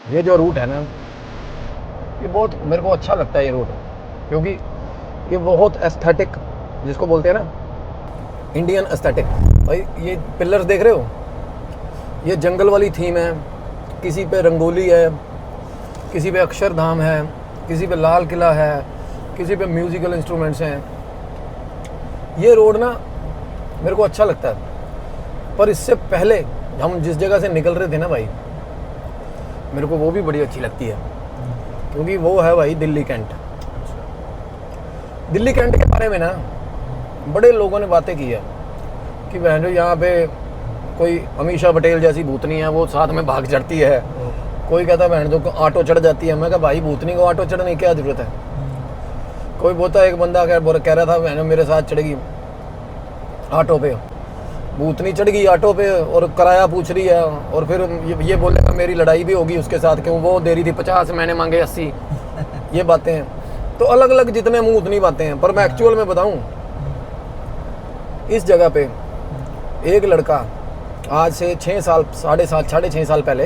ये जो रूट है ना, ये बहुत मेरे को अच्छा लगता है ये रूट, क्योंकि ये बहुत एस्थेटिक, जिसको बोलते हैं ना इंडियन एस्थेटिक। भाई ये पिलर्स देख रहे हो, ये जंगल वाली थीम है, किसी पे रंगोली है, किसी पे अक्षरधाम है, किसी पे लाल किला है, किसी पे म्यूजिकल इंस्ट्रूमेंट्स हैं। ये रोड ना मेरे को अच्छा लगता है। पर इससे पहले हम जिस जगह से निकल रहे थे ना भाई, मेरे को वो भी बड़ी अच्छी लगती है, क्योंकि वो है भाई दिल्ली कैंट। दिल्ली कैंट के बारे में ना बड़े लोगों ने बातें की है कि बहन जो यहाँ पे कोई अमीषा पटेल जैसी भूतनी है, वो साथ में भाग चढ़ती है। कोई कहता है बहन जो ऑटो चढ़ जाती है। मैं कहा भाई भूतनी को ऑटो चढ़ने की क्या जरूरत है। कोई बोलता, एक बंदा कह रहा था बहन मेरे साथ चढ़ेगी ऑटो पे, भूतनी चढ़ गई ऑटो पे और किराया पूछ रही है, और फिर ये बोलेगा मेरी लड़ाई भी होगी उसके साथ, क्यों वो दे रही थी 50, मैंने मांगे 80। ये बातें हैं। तो अलग अलग जितने मुंह उतनी बातें हैं। पर मैं एक्चुअल में बताऊं, इस जगह पे एक लड़का आज से 6 साल, साढ़े 6 साल पहले,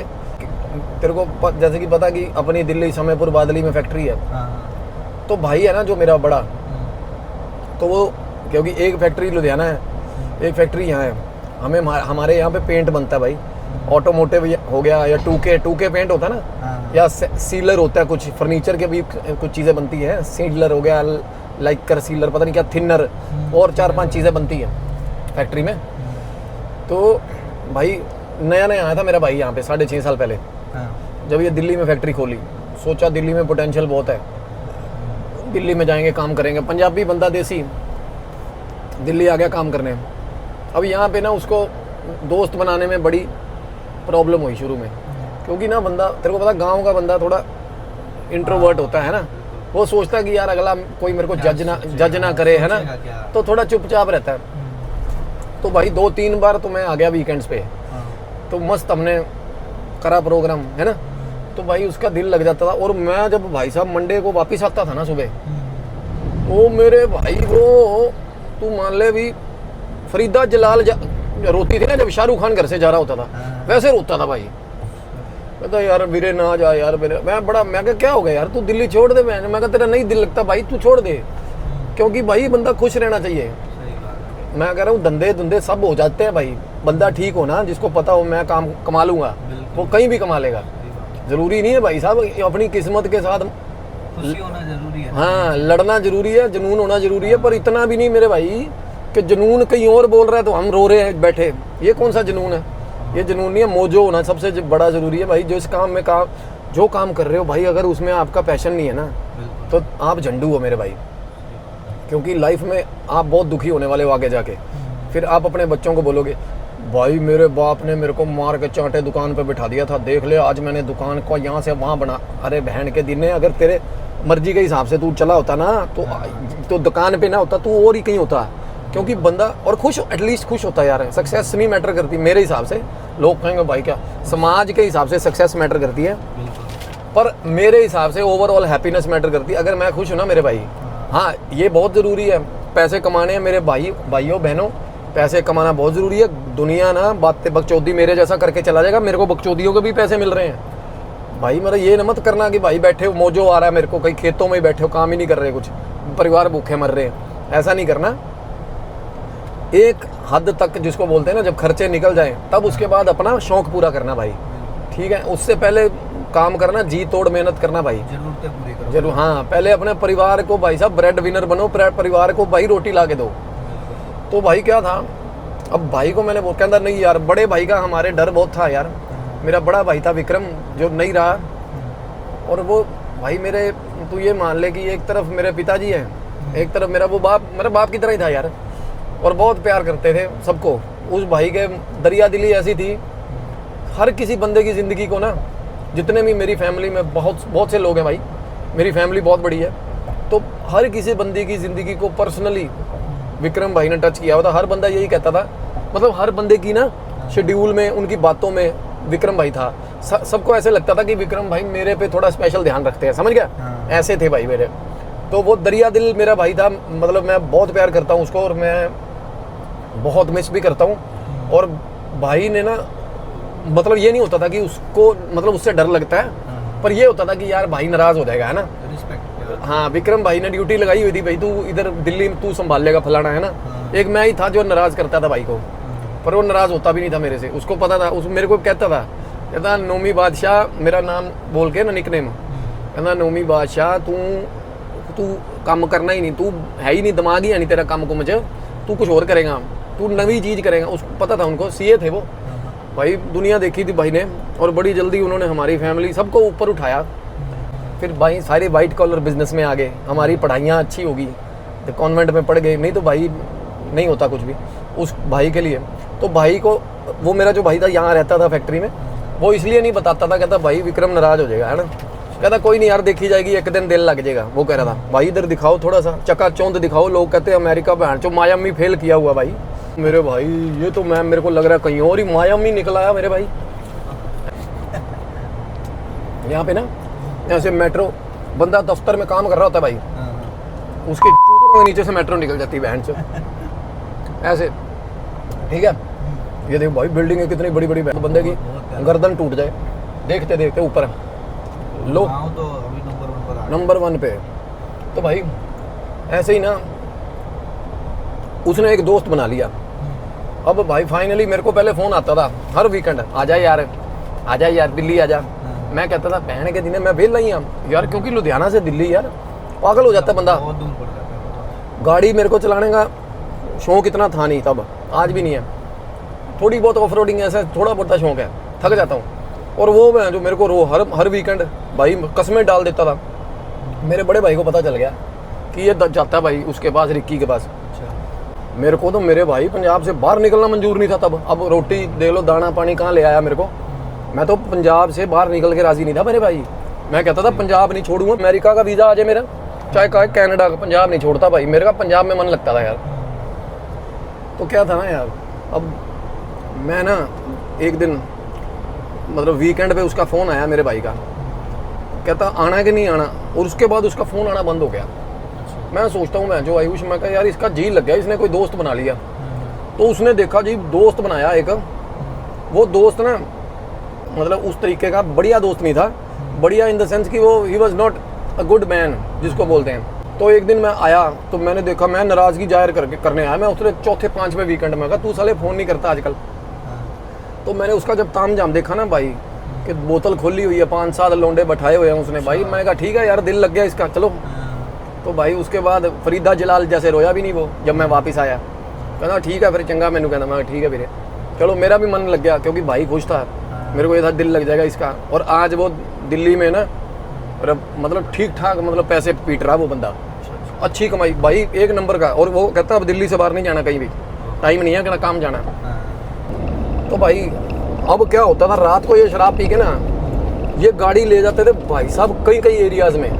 तेरे को जैसे कि पता कि अपनी दिल्ली समयपुर बादली में फैक्ट्री है, तो भाई है ना जो मेरा बड़ा, तो वो क्योंकि एक फैक्ट्री लुधियाना है, एक फैक्ट्री यहाँ है। हमारे यहाँ पे पेंट बनता है भाई, ऑटोमोटिव हो गया, या 2K पेंट होता है ना, या सीलर होता है, कुछ फर्नीचर के भी कुछ चीज़ें बनती है, सीलर हो गया, लाइक कर सीलर, पता नहीं क्या, थिनर, और 4-5 चीज़ें बनती है फैक्ट्री में। तो भाई नया नया आया था मेरा भाई यहाँ पे 6.5 साल पहले। जब ये दिल्ली में फैक्ट्री खोली, सोचा दिल्ली में पोटेंशियल बहुत है, दिल्ली में जाएंगे काम करेंगे। पंजाबी बंदा देसी दिल्ली आ गया काम करने। अब यहाँ पे ना उसको दोस्त बनाने में बड़ी प्रॉब्लम हुई शुरू में, क्योंकि ना बंदा, तेरे को पता गांव का बंदा थोड़ा इंट्रोवर्ट होता है ना, वो सोचता है कि यार अगला कोई मेरे को जज ना करे, है ना, तो थोड़ा चुपचाप रहता है। तो भाई 2-3 बार तो मैं आ गया वीकेंड्स पे, तो मस्त हमने करा प्रोग्राम, है ना, तो भाई उसका दिल लग जाता था। और मैं जब भाई साहब मंडे को वापिस आता था ना सुबह, वो मेरे भाई वो तू मान ले भी फरीदा जलाल रोती थी ना जब शाहरुख खान घर से जा रहा होता था, वैसे रोता था भाई। कहता यार वीरे ना जा यार मेरे, मैं क्या हो गया यार, तू दिल्ली छोड़ दे। मैं कहा तेरा नहीं दिल लगता भाई, तू छोड़ दे, क्योंकि भाई बंदा खुश रहना चाहिए। मैं कह रहा हूँ धंधे सब हो जाते हैं भाई, बंदा ठीक हो ना, जिसको पता हो मैं काम कमा लूंगा, वो कहीं भी कमा लेगा। जरूरी नहीं है भाई साहब अपनी किस्मत के साथ खुशी होना जरूरी है। हाँ, लड़ना जरूरी है, जुनून होना जरूरी है, पर इतना भी नहीं मेरे भाई कि जुनून कहीं और बोल रहा है तो हम रो रहे हैं बैठे। ये कौन सा जुनून है? ये जुनून नहीं है, मोजो होना सबसे बड़ा जरूरी है भाई। जो इस काम में जो काम कर रहे हो भाई, अगर उसमें आपका पैशन नहीं है ना, तो आप झंडू हो मेरे भाई, क्योंकि लाइफ में आप बहुत दुखी होने वाले हो आगे जाके। फिर आप अपने बच्चों को बोलोगे भाई मेरे बाप ने मेरे को मार के चांटे दुकान पे बिठा दिया था, देख ले आज मैंने दुकान को यहाँ से वहाँ बना। अरे बहन के दिन, अगर तेरे मर्जी के हिसाब से तू चला होता ना, तो दुकान पे ना होता, तू और ही कहीं होता। क्योंकि बंदा और खुश, एटलीस्ट खुश होता है यार। सक्सेस नहीं मैटर करती मेरे हिसाब से। लोग कहेंगे भाई क्या, समाज के हिसाब से सक्सेस मैटर करती है, पर मेरे हिसाब से ओवरऑल हैप्पीनेस मैटर करती है। अगर मैं खुश हूँ ना मेरे भाई, हाँ ये बहुत ज़रूरी है, पैसे कमाने हैं मेरे भाइयों बहनों, पैसे कमाना बहुत ज़रूरी है। दुनिया ना बातें बकचोदी मेरे जैसा करके चला जाएगा, मेरे को बकचोदियों के भी पैसे मिल रहे हैं भाई। मेरा ये न मत करना कि भाई बैठे हो मोजो आ रहा है मेरे को, कहीं खेतों में बैठे हो, काम ही नहीं कर रहे, कुछ परिवार भूखे मर रहे हैं, ऐसा नहीं करना। एक हद तक जिसको बोलते हैं ना, जब खर्चे निकल जाएं तब उसके बाद अपना शौक पूरा करना भाई, ठीक है। उससे पहले काम करना, जी तोड़ मेहनत करना भाई, जरूरतें पूरी करो जरूर। हाँ, पहले अपने परिवार को भाई साहब ब्रेड विनर बनो, परिवार को भाई रोटी ला के दो। तो भाई क्या था, अब भाई को मैंने वो कहता नहीं यार, बड़े भाई का हमारे डर बहुत था यार। मेरा बड़ा भाई था विक्रम, जो नहीं रहा, और वो भाई मेरे, तू ये मान ले कि एक तरफ मेरे पिताजी हैं, एक तरफ मेरा वो मेरा बाप की तरह ही था यार, और बहुत प्यार करते थे सबको। उस भाई के दरिया दिली ऐसी थी, हर किसी बंदे की ज़िंदगी को ना, जितने भी मेरी फैमिली में बहुत से लोग हैं भाई, मेरी फैमिली बहुत बड़ी है, तो हर किसी बंदे की ज़िंदगी को पर्सनली विक्रम भाई ने टच किया हुआ था। हर बंदा यही कहता था, मतलब हर बंदे की ना शेड्यूल में, उनकी बातों में विक्रम भाई था। सबको ऐसे लगता था कि विक्रम भाई मेरे पे थोड़ा स्पेशल ध्यान रखते हैं, समझ गया? ऐसे थे भाई मेरे। तो वो दरिया दिल मेरा भाई था, मतलब मैं बहुत प्यार करता हूँ उसको, और मैं बहुत मिस भी करता हूँ। और भाई ने ना, मतलब ये नहीं होता था कि उसको, मतलब उससे डर लगता है, पर ये होता था कि यार भाई नाराज हो जाएगा, है ना। रिस्पेक्ट। हाँ, विक्रम भाई ने ड्यूटी लगाई हुई थी, भाई तू इधर दिल्ली में तू संभाल लेगा फलाना, है ना। एक मैं ही था जो नाराज करता था भाई को, पर वो नाराज होता भी नहीं था मेरे से। उसको पता था, उस मेरे को कहता नोमी बादशाह, मेरा नाम बोल के ना निकनेम, कहता नोमी बादशाह तू काम करना ही नहीं, तू है ही नहीं, दिमाग ही है नहीं तेरा काम को, मुझे तू कुछ और करेगा, तू नवी चीज़ करेगा। उसको पता था, उनको सीए थे वो भाई, दुनिया देखी थी भाई ने, और बड़ी जल्दी उन्होंने हमारी फैमिली सबको ऊपर उठाया। फिर भाई सारे वाइट कॉलर बिजनेस में आ गए, हमारी पढ़ाइयाँ अच्छी होगी, तो कॉन्वेंट में पढ़ गए, नहीं तो भाई नहीं होता कुछ भी उस भाई के लिए। तो भाई को, वो मेरा जो भाई था यहाँ रहता था फैक्ट्री में, वो इसलिए नहीं बताता था, कहता भाई विक्रम नाराज हो जाएगा, है ना। कहता कोई नहीं यार, देखी जाएगी, एक दिन दिल लग जाएगा। वो कह रहा था भाई इधर दिखाओ थोड़ा सा चकाचौंध दिखाओ, लोग कहते हैं अमेरिका बहन चो मायामी फेल किया हुआ भाई। मेरे भाई ये तो मैं, मेरे को लग रहा है कहीं और ही मायामी निकल आया मेरे भाई। यहाँ पे ना ऐसे मेट्रो, बंदा दफ्तर में काम कर रहा होता है भाई, उसके चूतड़ों के नीचे से मेट्रो निकल जाती है बहन से, ऐसे, ठीक है। ये देखो भाई बिल्डिंग कितनी बड़ी बड़ी, बंदे की गर्दन टूट जाए देखते देखते ऊपर लो, तो अभी नंबर 1 पे। तो भाई ऐसे ही ना उसने एक दोस्त बना लिया। अब भाई फाइनली मेरे को पहले फ़ोन आता था हर वीकेंड, आ जा यार दिल्ली आ जा। मैं कहता था बहन के दिन मैं वेला ही यार, क्योंकि लुधियाना से दिल्ली यार पागल हो जाता बंदा। बहुत दूर पड़ जाता है। गाड़ी मेरे को चलाने का शौक इतना था नहीं तब, आज भी नहीं है। थोड़ी बहुत ऑफ रोडिंग ऐसा थोड़ा बहुत शौक है, थक जाता हूँ। और वो मैं जो मेरे को हर वीकेंड भाई कस्में डाल देता था। मेरे बड़े भाई को पता चल गया कि ये जाता भाई उसके पास, रिक्की के पास। मेरे को तो मेरे भाई पंजाब से बाहर निकलना मंजूर नहीं था तब। अब रोटी दे लो, दाना पानी कहाँ ले आया मेरे को। मैं तो पंजाब से बाहर निकल के राजी नहीं था मेरे भाई। मैं कहता था पंजाब नहीं छोड़ूंगा, अमेरिका का वीज़ा आ जाए मेरा, चाहे कहा कनाडा का, पंजाब नहीं छोड़ता भाई। मेरे का पंजाब में मन लगता था यार। तो क्या था ना यार, अब मैं ना एक दिन मतलब वीकेंड पे उसका फ़ोन आया मेरे भाई का, कहता आना है कि नहीं आना, और उसके बाद उसका फ़ोन आना बंद हो गया। मैं सोचता हूँ मैं जो आयुष, मैं कहा यार इसका जी लग गया, इसने कोई दोस्त बना लिया। तो उसने देखा जी दोस्त बनाया एक, वो दोस्त ना मतलब उस तरीके का बढ़िया दोस्त नहीं था, बढ़िया इन द सेंस कि वो he was not a good man जिसको बोलते हैं। तो एक दिन मैं आया तो मैंने देखा, मैं नाराज़गी जाहिर करने आया। मैं उसने 4-5वें वीकेंड में कहा तू साले फ़ोन नहीं करता आजकल। तो मैंने उसका जब ताम जाम देखा ना भाई, कि बोतल खोली हुई है, 5-7 लौंडे बैठाए हुए हैं उसने भाई, मैं कहा ठीक है यार दिल लग गया इसका, चलो। तो भाई उसके बाद फरीदा जलाल जैसे रोया भी नहीं वो जब मैं वापस आया। कहना ठीक है फिर चंगा, मैंने कहना मैं ठीक है फिर चलो। मेरा भी मन लग गया क्योंकि भाई खुश था, मेरे को ये था दिल लग जाएगा इसका। और आज वो दिल्ली में ना मतलब ठीक ठाक मतलब पैसे पीट रहा वो बंदा, अच्छी कमाई भाई, एक नंबर का। और वो कहता अब दिल्ली से बाहर नहीं जाना कहीं भी, टाइम नहीं है कहना काम जाना। तो भाई अब क्या होता था, रात को ये शराब पी के ना ये गाड़ी ले जाते थे भाई साहब कई एरियाज में,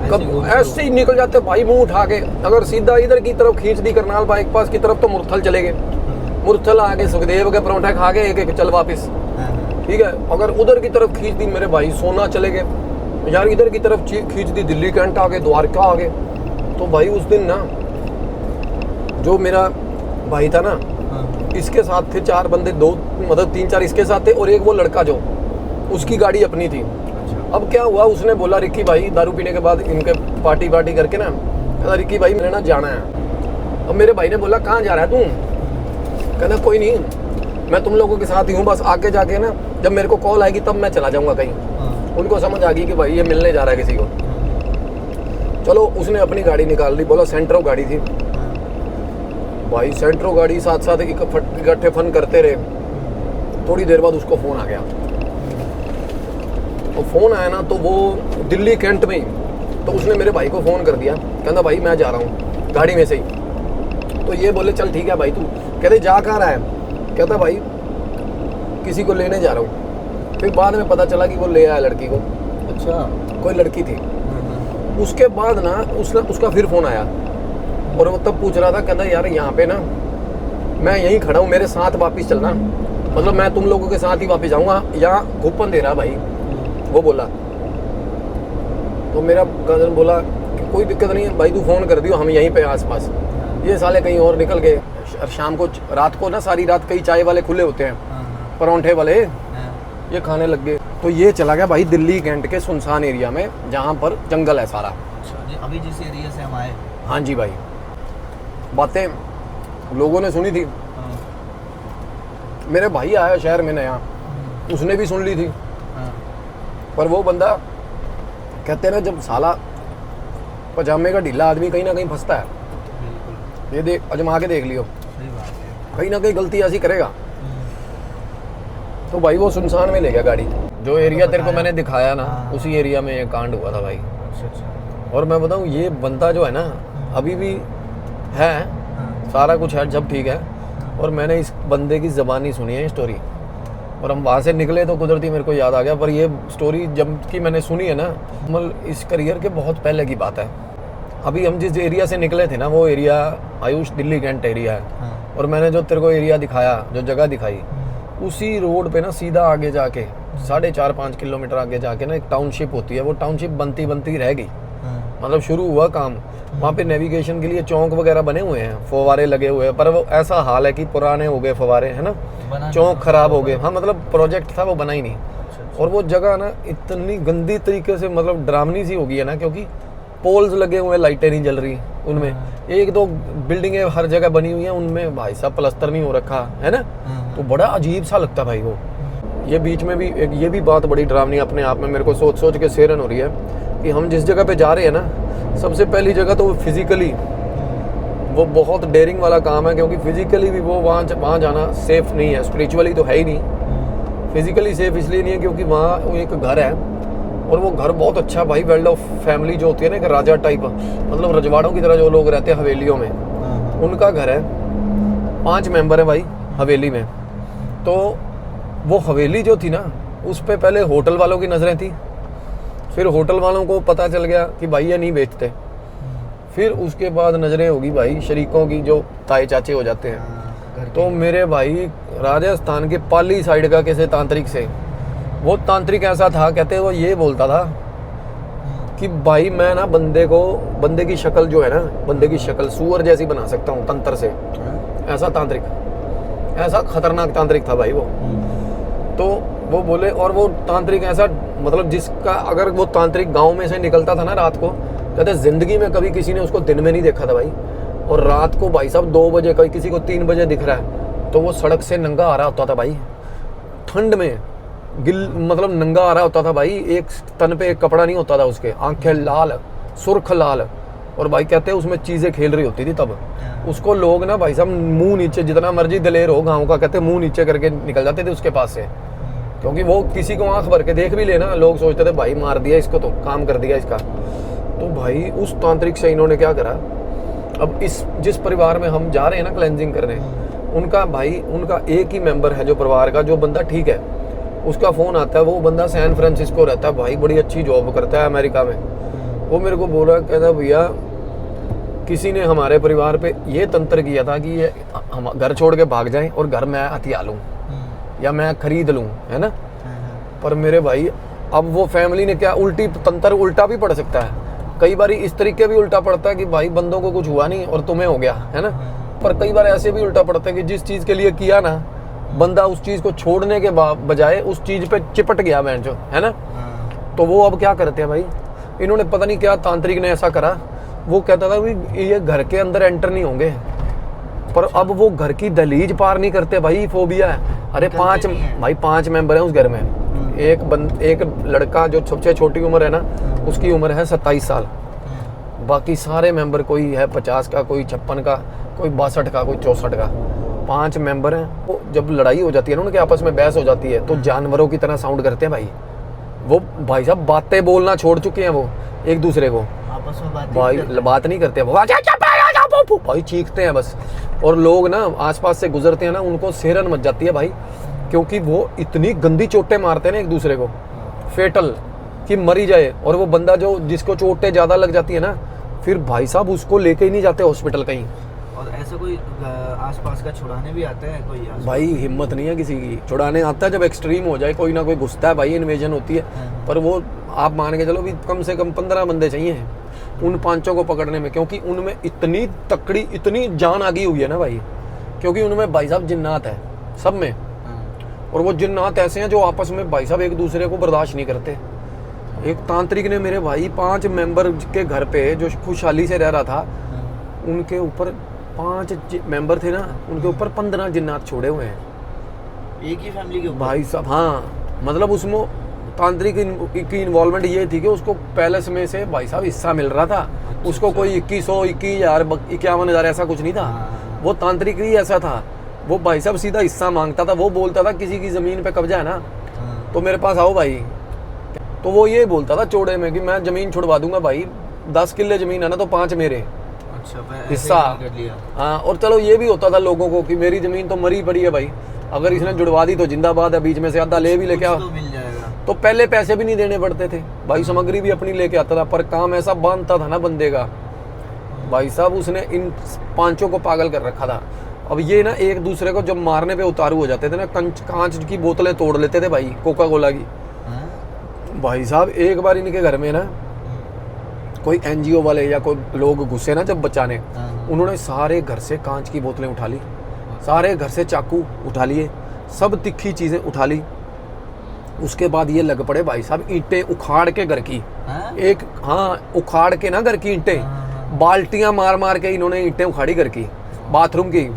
कब ऐसे ही निकल जाते भाई मुंह उठा के। अगर सीधा इधर की तरफ खींच दी करनाल बाईपास की तरफ तो मुरथल चले गए, मुरथल आके सुखदेव के परोंठे खा के एक चल वापस, ठीक है। अगर उधर की तरफ खींच दी मेरे भाई सोना चले गए यार, इधर की तरफ खींच दी दिल्ली कैंट आ गए, द्वारका आ गए। तो भाई उस दिन ना जो मेरा भाई था ना, इसके साथ थे 4 बंदे, 2 मतलब 3-4 इसके साथ थे और एक वो लड़का जो उसकी गाड़ी अपनी थी। अब क्या हुआ, उसने बोला रिक्की भाई दारू पीने के बाद इनके पार्टी करके ना, कहता रिक्की भाई मैंने ना जाना है। अब मेरे भाई ने बोला कहाँ जा रहा है तू? कहना कोई नहीं मैं तुम लोगों के साथ ही हूँ, बस आगे जाके ना जब मेरे को कॉल आएगी तब मैं चला जाऊँगा कहीं। उनको समझ आ गई कि भाई ये मिलने जा रहा है किसी को। चलो उसने अपनी गाड़ी निकाल ली, बोला सेंट्रो गाड़ी थी भाई, सेंट्रो गाड़ी साथ इकट्ठे फन करते रहे। थोड़ी देर बाद उसको फ़ोन आ गया। तो फ़ोन आया ना तो वो दिल्ली कैंट में ही, तो उसने मेरे भाई को फ़ोन कर दिया, कहता भाई मैं जा रहा हूँ गाड़ी में से ही। तो ये बोले चल ठीक है भाई तू, कहते जा कहाँ रहा है? कहता भाई किसी को लेने जा रहा हूँ। फिर बाद में पता चला कि वो ले आया लड़की को। अच्छा, कोई लड़की थी। उसके बाद ना उसका फिर फ़ोन आया और वो तब पूछ रहा था, कहता यार यहाँ पे ना मैं यहीं खड़ा हूँ, मेरे साथ वापस चलना, मतलब मैं तुम लोगों के साथ ही वापस जाऊँगा, यहाँ कूपन दे रहा भाई वो बोला। तो मेरा कज़न बोला कि कोई दिक्कत नहीं है भाई, तू फ़ोन कर दियो, हम यहीं पे आसपास। ये साले कहीं और निकल गए। शाम को रात को ना सारी रात कई चाय वाले खुले होते हैं, परोंठे वाले, ये खाने लग गए। तो ये चला गया भाई दिल्ली कैंट के सुनसान एरिया में, जहाँ पर जंगल है सारा। अच्छा जी, अभी जिस एरिया से हम आए। हाँ जी भाई, बातें लोगों ने सुनी थी। हाँ। मेरे भाई आया शहर में नया, उसने भी सुन ली थी। हाँ। पर वो बंदा कहते हैं ना, जब साला पजामे का ढीला आदमी कहीं ना कहीं फंसता है, बिल्कुल ये देख अजमा के देख लियो, सही बात है। कहीं ना कहीं गलती ऐसी करेगा। तो भाई वो सुनसान में ले गया गाड़ी। जो एरिया तेरे को मैंने दिखाया ना, उसी एरिया में ये कांड हुआ था भाई। अच्छा अच्छा। और मैं बताऊँ, ये बंदा जो है ना अभी भी है, सारा कुछ है, जब ठीक है। और मैंने इस बंदे की ज़बानी सुनी है स्टोरी, और हम वहाँ से निकले तो कुदरती मेरे को याद आ गया। पर ये स्टोरी जब की मैंने सुनी है ना, मतलब इस करियर के बहुत पहले की बात है। अभी हम जिस एरिया से निकले थे ना, वो area Ayush Delhi cantt area है। हाँ। और मैंने जो तेरे को एरिया दिखाया, जो जगह दिखाई, उसी रोड पे ना सीधा आगे जाके 4.5-5 किलोमीटर आगे जाके ना एक टाउनशिप होती है। वो टाउनशिप बनती बनती रह गई, मतलब शुरू हुआ काम। वहाँ पे नेविगेशन के लिए चौक वगैरह बने हुए हैं, फव्वारे लगे हुए हैं, पर वो ऐसा हाल है कि पुराने हो गए फव्वारे, है ना, चौक खराब हो गए। हाँ, मतलब प्रोजेक्ट था वो बना ही नहीं। और वो जगह ना इतनी गंदी तरीके से, मतलब डरावनी सी हो गई है ना, क्योंकि पोल्स लगे हुए हैं, लाइटें नहीं जल रही उनमें। एक दो बिल्डिंगें हर जगह बनी हुई हैं, उनमें भाई साहब प्लस्तर नहीं हो रखा है ना। तो बड़ा अजीब सा लगता भाई वो। ये बीच में भी एक ये भी बात बड़ी डरावनी अपने आप में, मेरे को सोच सोच के सेरन हो रही है कि हम जिस जगह पे जा रहे हैं ना, सबसे पहली जगह तो फिजिकली वो बहुत डेयरिंग वाला काम है, क्योंकि फिजिकली भी वो वहाँ जाना सेफ नहीं है। स्पिरिचुअली तो है ही नहीं, फिजिकली सेफ इसलिए नहीं है क्योंकि वहाँ एक घर है, और वो घर बहुत अच्छा भाई, वेल्ड ऑफ फैमिली जो होती है ना, एक राजा टाइप, मतलब रजवाड़ों की तरह जो लोग रहते हैं हवेलियों में, उनका घर है। 5 मेंबर हैं भाई हवेली में। तो वो हवेली जो थी ना, उस पे पहले होटल वालों की नज़रें थी। फिर होटल वालों को पता चल गया कि भाई ये नहीं बेचते। फिर उसके बाद नज़रें होगी भाई शरीकों की, जो ताए चाचे हो जाते हैं। तो मेरे भाई राजस्थान के पाली साइड का किसी तांत्रिक से, वो तांत्रिक ऐसा था, कहते वो ये बोलता था कि भाई मैं ना बंदे की शक्ल जो है ना, बंदे की शक्ल सूअर जैसी बना सकता हूँ तंत्र से। ऐसा तांत्रिक, ऐसा खतरनाक तांत्रिक था भाई वो। तो वो बोले, और वो तांत्रिक ऐसा, मतलब जिसका अगर वो तांत्रिक गांव में से निकलता था ना रात को, कहते जिंदगी में कभी किसी ने उसको दिन में नहीं देखा था भाई। और रात को भाई साहब 2 बजे, कहीं किसी को 3 बजे दिख रहा है, तो वो सड़क से नंगा आ रहा होता था भाई, ठंड में मतलब नंगा आ रहा होता था भाई। एक तन पे एक कपड़ा नहीं होता था उसके, आंखें लाल, सुर्ख लाल। और भाई कहते हैं उसमें चीज़ें खेल रही होती थी तब। उसको लोग ना भाई साहब मुंह नीचे, जितना मर्जी दलेर हो गाँव का, कहते मुंह नीचे करके निकल जाते थे उसके पास से, क्योंकि वो किसी को आंख भर के देख भी लेना, लोग सोचते थे भाई मार दिया इसको, तो काम कर दिया इसका। तो भाई उस तांत्रिक से इन्होंने क्या करा, अब जिस परिवार में हम जा रहे हैं ना क्लेंजिंग करने, उनका एक ही मेंबर है जो परिवार का, जो बंदा ठीक है, उसका फ़ोन आता है। वो बंदा सैन फ्रांसिस्को रहता है भाई, बड़ी अच्छी जॉब करता है अमेरिका में। वो मेरे को बोल रहा, कहता भैया किसी ने हमारे परिवार पे ये तंत्र किया था कि ये हम घर छोड़ के भाग जाएं और घर मैं हथिया लूँ या मैं खरीद लूँ, है ना। पर मेरे भाई अब वो फैमिली ने क्या, उल्टी तंत्र उल्टा भी पड़ सकता है। कई बार इस तरीके भी उल्टा पड़ता है कि भाई बंदों को कुछ हुआ नहीं और तुम्हें हो गया, है ना। पर कई बार ऐसे भी उल्टा पड़ता है कि जिस चीज़ के लिए किया ना, बंदा उस चीज़ को छोड़ने के बजाय उस चीज़ पे चिपट गया मैं जो, है ना। तो वो अब क्या करते हैं भाई, इन्होंने पता नहीं क्या तांत्रिक ने ऐसा करा। वो कहता था कि ये घर के अंदर एंटर नहीं होंगे, पर अब वो घर की दहलीज पार नहीं करते भाई, फोबिया है। अरे 5 मेंबर हैं उस घर में। एक लड़का जो सबसे छोटी उम्र है ना, उसकी उम्र है 27 साल। बाकी सारे मेंबर, कोई है 50 का, कोई 56 का, कोई 62 का, कोई 64 का। 5 मेंबर हैं। वो जब लड़ाई हो जाती है ना, उनके आपस में बहस हो जाती है, तो जानवरों की तरह साउंड करते हैं भाई। वो भाई साहब बातें बोलना छोड़ चुके हैं वो एक दूसरे को, आपस में बात नहीं करते भाई, चीखते हैं बस। और लोग ना आसपास से गुजरते हैं ना, उनको सेरन मच जाती है भाई, क्योंकि वो इतनी गंदी चोटें मारते हैं ना एक दूसरे को, फेटल, कि मरी जाए। और वो बंदा जो जिसको चोटें ज़्यादा लग जाती है ना, फिर भाई साहब उसको लेके ही नहीं जाते हॉस्पिटल कहीं। और ऐसा कोई आसपास का छुड़ाने भी आता है कोई? भाई हिम्मत नहीं है किसी की, छुड़ाने आता है जब एक्सट्रीम हो जाए, कोई ना कोई घुसता है भाई, इन्वेजन होती है। पर वो आप मान के चलो भी कम से कम 15 बंदे चाहिए उन 5 को पकड़ने में, क्योंकि उनमें इतनी तकड़ी, इतनी जान आ गई हुई है ना भाई, क्योंकि उनमें भाई साहब जिन्नात है सब में। और वो जिन्नात ऐसे हैं जो आपस में भाई साहब एक दूसरे को बर्दाश्त नहीं करते। एक तांत्रिक ने मेरे भाई 5 मेंबर के घर पे जो खुशहाली से रह रहा था, उनके ऊपर 5 मेंबर थे ना, उनके ऊपर 15 जिन्नात छोड़े हुए हैं एक ही फैमिली के ऊपर भाई साहब। हाँ, मतलब उसमें तांत्रिक की इन्वॉल्वमेंट ये थी कि उसको पैलेस में से भाई साहब हिस्सा मिल रहा था। उसको कोई 2100, 21,000, 51,000 ऐसा कुछ नहीं था। वो तांत्रिक ही ऐसा था, वो भाई साहब सीधा हिस्सा मांगता था। वो बोलता था किसी की जमीन पे कब्जा है ना तो मेरे पास आओ भाई। तो वो ये बोलता था चौड़े में कि मैं जमीन छुड़वा दूंगा भाई, 10 किले जमीन है ना तो 5 मेरे। अच्छा, हिस्सा। हाँ, और चलो ये भी होता था लोगों को कि मेरी जमीन तो मरी पड़ी है भाई, अगर इसने जुड़वा दी तो जिंदाबाद है, बीच में से आधा ले भी लेके आओ तो मिल जाएगा। तो पहले पैसे भी नहीं देने पड़ते थे भाई, सामग्री भी अपनी लेके आता था, पर काम ऐसा बांधता था ना बंदे का भाई साहब, उसने इन 5 को पागल कर रखा था। अब ये ना एक दूसरे को जब मारने पे उतारू हो जाते थे ना, कांच की बोतलें तोड़ लेते थे भाई, कोका कोला की। भाई साहब एक बार इनके घर में ना कोई एनजीओ वाले या कोई लोग घुसे ना जब बचाने, उन्होंने सारे घर से कांच की बोतलें उठा ली, सारे घर से चाकू उठा लिए, सब तिखी चीजें उठा ली। उसके बाद ये लग पड़े भाई साहब ईंटें उखाड़ के घर की, एक हाँ उखाड़ के ना घर की ईंटें, बाल्टियां मार मार के इन्होंने ईंटें उखाड़ी घर की, बाथरूम की।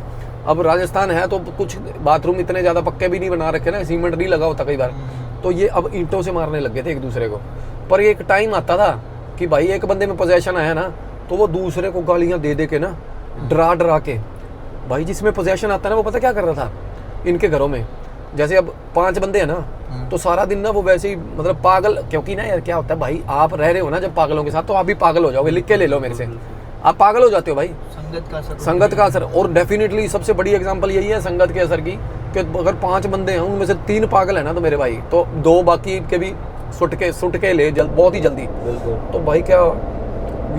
अब राजस्थान है तो कुछ बाथरूम इतने ज्यादा पक्के भी नहीं बना रखे ना, सीमेंट नहीं लगा होता कई बार, तो ये अब ईंटों से मारने लग गए थे एक दूसरे को। पर एक टाइम आता था कि भाई एक बंदे में पोजेशन आया ना तो वो दूसरे को गालियां दे दे के ना, डरा डरा के, भाई जिसमें पोजेशन आता है ना वो पता क्या कर रहा था इनके घरों में, जैसे अब 5 बंदे हैं ना तो सारा दिन ना वो वैसे ही मतलब पागल, क्योंकि ना यार क्या होता है भाई, आप रह रहे हो ना जब पागलों के साथ तो आप भी पागल हो जाओगे, लिख के ले लो मेरे से, आप पागल हो जाते हो भाई। संगत का असर। और डेफिनेटली सबसे बड़ी एग्जांपल यही है संगत के असर की, कि अगर 5 बंदे हैं उनमें से 3 पागल है ना तो मेरे भाई, तो 2 बाकी के भी सुट के ले बहुत ही जल्दी। तो भाई क्या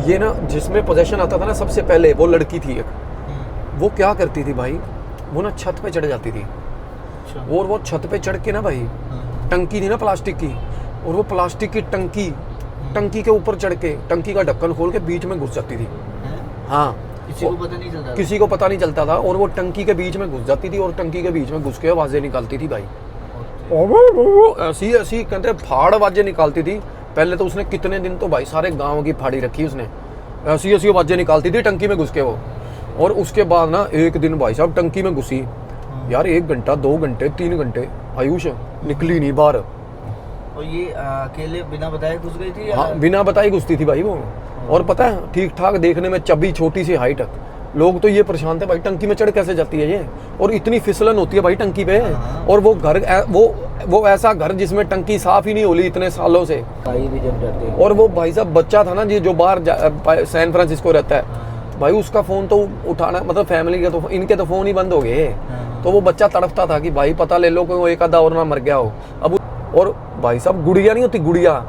ये ना जिसमें पोजेशन आता था ना सबसे पहले वो लड़की थी एक, वो क्या करती थी भाई, वो ना छत पे चढ़ जाती थी, और वो छत पे चढ़ के ना भाई, टंकी थी ना प्लास्टिक की, और वो प्लास्टिक की टंकी के ऊपर चढ़ के टंकी का ढक्कन खोल के बीच में घुस जाती थी। हाँ, किसी को पता नहीं चलता था, और वो टंकी के बीच में घुस जाती थी और टंकी के बीच में घुस के आवाजें निकालती थी भाई, ऐसी ऐसी कहते फाड़ आवाजें निकालती थी। पहले तो उसने कितने दिन तो भाई सारे गांव की फाड़ी रखी उसने, ऐसी ऐसी आवाजें निकालती थी टंकी में घुस के वो। और उसके बाद ना एक दिन भाई साहब टंकी में घुसी यार, 1 घंटा 2 घंटे 3 घंटे आयुष निकली नहीं बाहर। और ये अकेले बिना बताए घुस गई थी? हाँ, बिना बताए घुसती थी भाई वो। और पता है ठीक ठाक देखने में चबी छोटी सी हाइट, लोग तो ये परेशान थे भाई टंकी में चढ़ कैसे जाती है ये, और इतनी फिसलन होती है भाई टंकी पे। और वो घर वो ऐसा घर जिसमें टंकी साफ ही नहीं होली इतने सालों से, भाई भी जम जाते हैं। और वो भाई साहब बच्चा था ना जी जो बाहर सैन फ्रांसिस्को रहता है भाई, उसका फोन तो उठाना मतलब फैमिली का तो इनके तो फोन ही बंद हो गए। तो वो बच्चा तड़पता था कि भाई पता ले लो कि वो एक आधा और ना मर गया हो। अब और भाई साहब गुड़िया नहीं होती, गुड़िया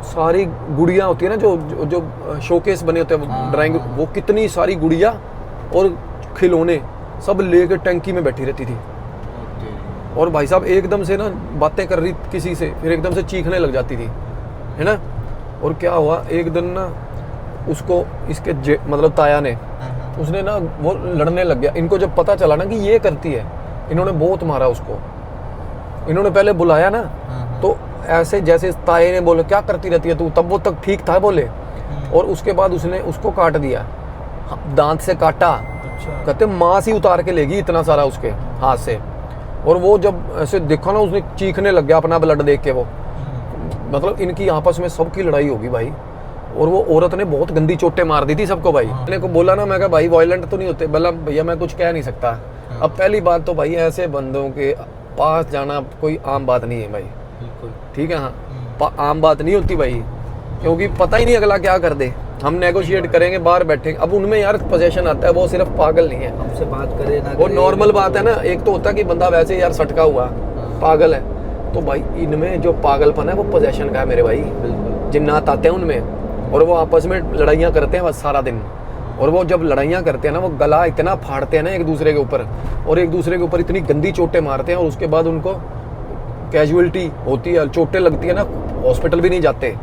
सारी गुड़िया होती है ना जो शोकेस बने होते हैं ड्राइंग, वो कितनी सारी गुड़िया और खिलौने सब लेके टंकी में बैठी रहती थी। और भाई साहब एकदम से ना बातें कर रही किसी से, फिर एकदम से चीखने लग जाती थी, है ना। और क्या हुआ एक दिन ना उसको इसके मतलब ताया ने, उसने ना वो लड़ने लग गया। इनको जब पता चला ना कि ये करती है, इन्होंने बहुत मारा उसको। इन्होंने पहले बुलाया ना तो ऐसे जैसे ताए ने बोले क्या करती रहती है तू, तब वो तक ठीक था बोले, और उसके बाद उसने उसको काट दिया, दांत से काटा। कहते मांस ही उतार के लेगी इतना सारा उसके हाथ से। और वो जब ऐसे देखा ना उसने चीखने लग गया अपना ब्लड देख के वो, मतलब इनकी आपस में सबकी लड़ाई होगी भाई। और वो औरत ने बहुत गंदी चोटें मार दी थी सबको भाई। मैंने को बोला ना, मैं कहा भाई वायलेंट तो नहीं होते, बोला भैया मैं कुछ कह नहीं सकता। अब पहली बात तो भाई ऐसे बंदों के पास जाना कोई आम बात नहीं है भाई, ठीक है। हाँ, आम बात नहीं होती भाई, क्योंकि पता ही नहीं अगला क्या कर दे। हम नेगोशिएट करेंगे, बाहर बैठेंगे। अब उनमें यार पोजेशन आता है, वो सिर्फ पागल नहीं है, हमसे बात करे ना वो नॉर्मल बात है ना। एक तो होता है कि बंदा वैसे यार सटका हुआ पागल है, तो भाई इनमें जो पागलपन है वो पोजेशन का है मेरे भाई। जिन्नात आते हैं उनमें, और वो आपस में लड़ाइयाँ करते हैं बस सारा दिन। और वो जब लड़ाइयाँ करते हैं ना, वो गला इतना फाड़ते हैं ना एक दूसरे के ऊपर, और एक दूसरे के ऊपर इतनी गंदी चोटें मारते हैं, और उसके बाद उनको कैजुअलिटी होती है, चोटें लगती है ना, हॉस्पिटल भी नहीं जाते।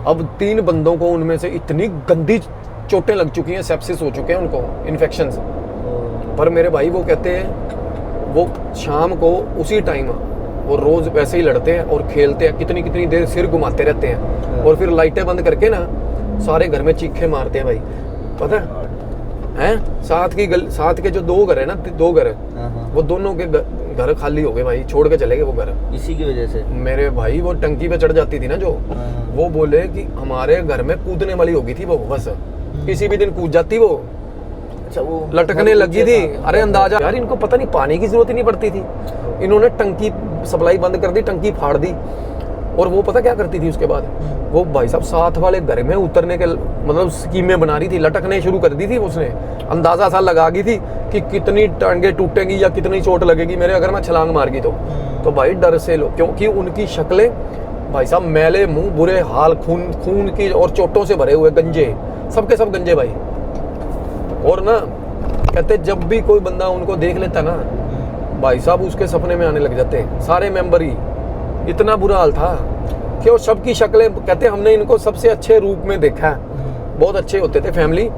अब 3 बंदों को उनमें से इतनी गंदी चोटें लग चुकी हैं, सेप्सिस हो चुके हैं उनको, इन्फेक्शंस। पर मेरे भाई वो कहते हैं वो शाम को उसी टाइम वो रोज वैसे ही लड़ते हैं और खेलते हैं, कितनी कितनी देर सिर घुमाते रहते हैं और फिर लाइटें बंद करके ना सारे घर में चीखे मारते हैं भाई, पता है? साथ के जो 2 घर है ना, 2 घर, वो दोनों के घर खाली हो गए भाई, छोड़ के चले गए वो घर। इसी की वजह से मेरे भाई वो टंकी पे चढ़ जाती थी ना जो, वो बोले कि हमारे घर में कूदने वाली हो गई थी वो, बस किसी भी दिन कूद जाती वो। अच्छा, वो लटकने लगी थी। अरे अंदाजा यार, इनको पता नहीं पानी की जरूरत ही नहीं पड़ती थी, इन्होंने टंकी सप्लाई बंद कर दी, टंकी फाड़ दी। और वो पता क्या करती थी उसके बाद, वो भाई साहब साथ वाले घर में उतरने के मतलब स्कीमें बना रही थी, लटकने शुरू कर दी थी उसने, अंदाजा सा लगा गई थी कि कितनी टांगे टूटेंगी या कितनी चोट लगेगी मेरे अगर मैं छलांग मार गई तो भाई डर से लो, क्योंकि उनकी शक्लें भाई साहब मैले मुंह, बुरे हाल, खून की और चोटों से भरे हुए, गंजे, सबके सब गंजे भाई। और ना कहते जब भी कोई बंदा उनको देख लेता ना भाई साहब, उसके सपने में आने लग जाते सारे मेंबर ही। इतना बुरा हाल था कि वो सबकी शक्लें, कहते हमने इनको सबसे अच्छे रूप में देखा है, बहुत अच्छे होते थे फैमिली,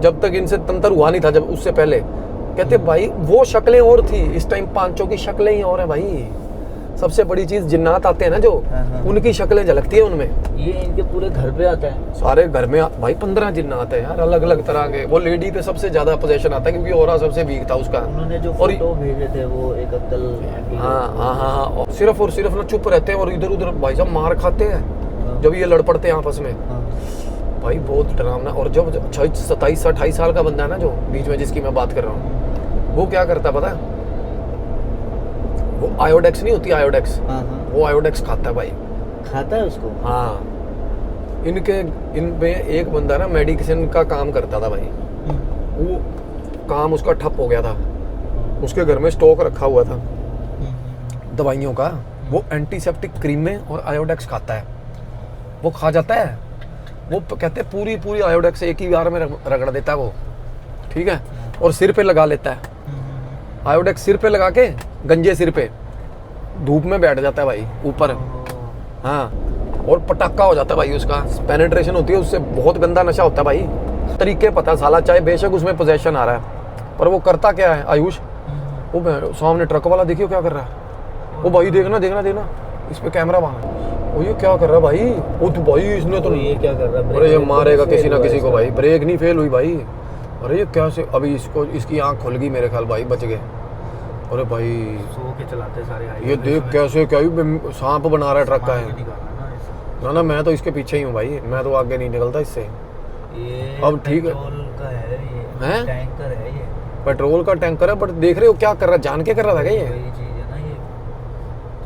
जब तक इनसे तंत्र हुआ नहीं था, जब उससे पहले कहते भाई वो शक्लें और थी, इस टाइम पांचों की शक्लें ही और है भाई। सबसे बड़ी चीज जिन्नात आते हैं ना जो, उनकी शक्लें झलकती है उनमें। ये इनके पूरे घर पे आता है, सारे घर में भाई 15 जिन्नात है यार, अलग अलग तरह के। वो लेडी पे सबसे ज्यादा पोजेशन आता है क्योंकि ऑरा सबसे वीक था उसका। उन्होंने जो फोटो भेजे थे वो एक अंकल, हाँ, सिर्फ और सिर्फ ना चुप रहते हैं और इधर उधर भाई साहब मार खाते हैं जब ये लड़ पड़ते हैं आपस में। भाई बहुत डरावना। और जब 27-28 साल का बंदा है ना जो बीच में जिसकी मैं बात कर रहा हूँ, वो क्या करता है पता है? वो आयोडेक्स नहीं होती, आयोडेक्स, वो आयोडेक्स खाता है भाई। खाता है उसको? हाँ, इनमें एक बंदा ना मेडिसिन का काम करता था भाई, वो काम उसका ठप हो गया था, उसके घर में स्टॉक रखा हुआ था दवाइयों का, वो एंटीसेप्टिक क्रीम में और आयोडेक्स खाता है, वो खा जाता है। वो कहते हैं पूरी आयोडेक्स एक ही बार में रगड़ देता है वो, ठीक है, और सिर पे लगा लेता है। आयोडेक्स सिर पे लगा के, गंजे सिर पे धूप में बैठ जाता है भाई ऊपर, हाँ, और पटाखा हो जाता है भाई, उसका पेनिट्रेशन होती है उससे, बहुत गंदा नशा होता है भाई। तरीके पता साला, चाहे बेशक उसमें पोजेशन आ रहा है, पर वो करता क्या है आयुष, वो सामने ट्रक वाला देखियो क्या कर रहा है, वो भाई देखना इस पे कैमरा वहाँ, वो ये क्या कर रहा है भाई, वो तो भाई इसने तो ये क्या कर रहा है, अरे ये मारेगा किसी ना किसी को भाई, ब्रेक नहीं फेल हुई भाई, अरे ये कैसे, अभी इसकी आंख खुल गई मेरे ख्याल भाई, बच गए। अरे भाई सो के चलाते सारे, ये देख कैसे क्या सांप बना रहा है ट्रक का है ना, मैं तो इसके पीछे ही हूँ भाई, मैं तो आगे नहीं निकलता इससे। ये अब ठीक है, पेट्रोल का है ये, हैं? टैंकर है ये, पेट्रोल का टैंकर है, बट देख रहे हो क्या कर रहा है, जान के कर रहा था क्या ये? वही चीज है ना, ये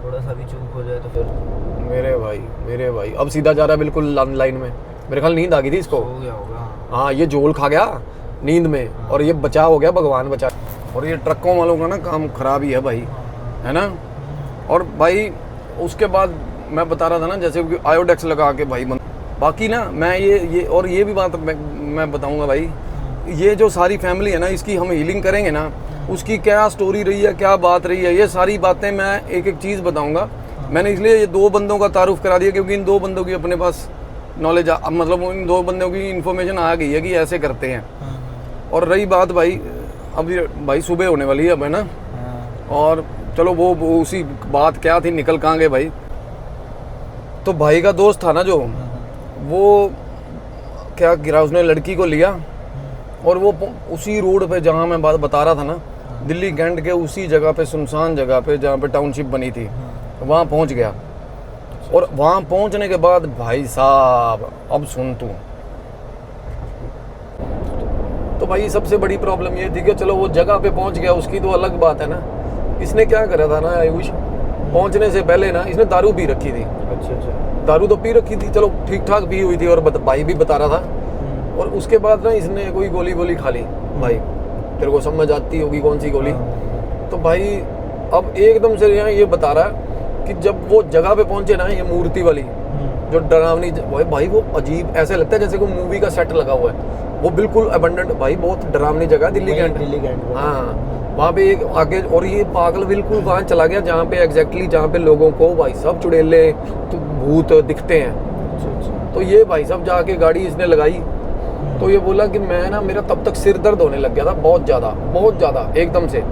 थोड़ा सा भी चूक हो जाए तो फिर मेरे भाई अब सीधा जा रहा है बिल्कुल लाइन में, मेरे ख्याल नींद आ गई थी इसको, हो गया होगा। हाँ, ये झोल खा गया नींद में, और ये बचा हो गया, भगवान बचा। और ये ट्रकों वालों का ना काम खराब ही है भाई, है ना। और भाई उसके बाद मैं बता रहा था ना, जैसे आयोडेक्स लगा के भाई, बाकी ना मैं ये भी बात मैं बताऊंगा भाई, ये जो सारी फैमिली है ना, इसकी हम हीलिंग करेंगे ना, उसकी क्या स्टोरी रही है, क्या बात रही है, ये सारी बातें मैं एक एक चीज़ बताऊंगा। मैंने इसलिए ये 2 बंदों का तारुफ करा दिया क्योंकि इन 2 बंदों की अपने पास नॉलेज, मतलब इन 2 बंदों की इन्फॉर्मेशन आ गई है कि ऐसे करते हैं। और रही बात भाई, अब भाई सुबह होने वाली है अब, है ना, और चलो वो उसी बात क्या थी, निकल कहाँ गए भाई। तो भाई का दोस्त था ना जो, वो क्या गिरा, उसने लड़की को लिया और वो उसी रोड पे जहाँ मैं बात बता रहा था ना, दिल्ली कैंट के उसी जगह पे, सुनसान जगह पे जहाँ पे टाउनशिप बनी थी, वहाँ पहुँच गया। और वहाँ पहुँचने के बाद भाई साहब, अब सुन तू, तो भाई सबसे बड़ी प्रॉब्लम ये थी कि चलो वो जगह पे पहुँच गया, उसकी तो अलग बात है ना। इसने क्या करा था ना आयुष, पहुँचने से पहले ना इसने दारू पी रखी थी। अच्छा, दारू तो पी रखी थी, चलो ठीक ठाक पी हुई थी, और भाई भी बता रहा था। और उसके बाद ना इसने कोई गोली खा ली भाई, तेरे को समझ आती होगी कौन सी गोली। तो भाई अब एकदम से यहाँ ये बता रहा है कि जब वो जगह पे पहुंचे ना, ये मूर्ति वाली जो डरावनी भाई, वो अजीब ऐसे लगता है जैसे कोई मूवी का सेट लगा हुआ है, वो बिल्कुल अबंडेंट भाई, बहुत डरावनी जगह, दिल्ली कैंट। हाँ, वहाँ पे एक आगे, और ये पागल बिल्कुल वहाँ चला गया जहाँ पे एग्जैक्टली जहाँ पे लोगों को भाई सब चुड़ैले तो भूत दिखते हैं। तो ये भाई साहब जाके गाड़ी इसने लगाई, तो ये बोला कि मैं ना, मेरा तब तक सिर दर्द होने लग गया था बहुत ज़्यादा एकदम से।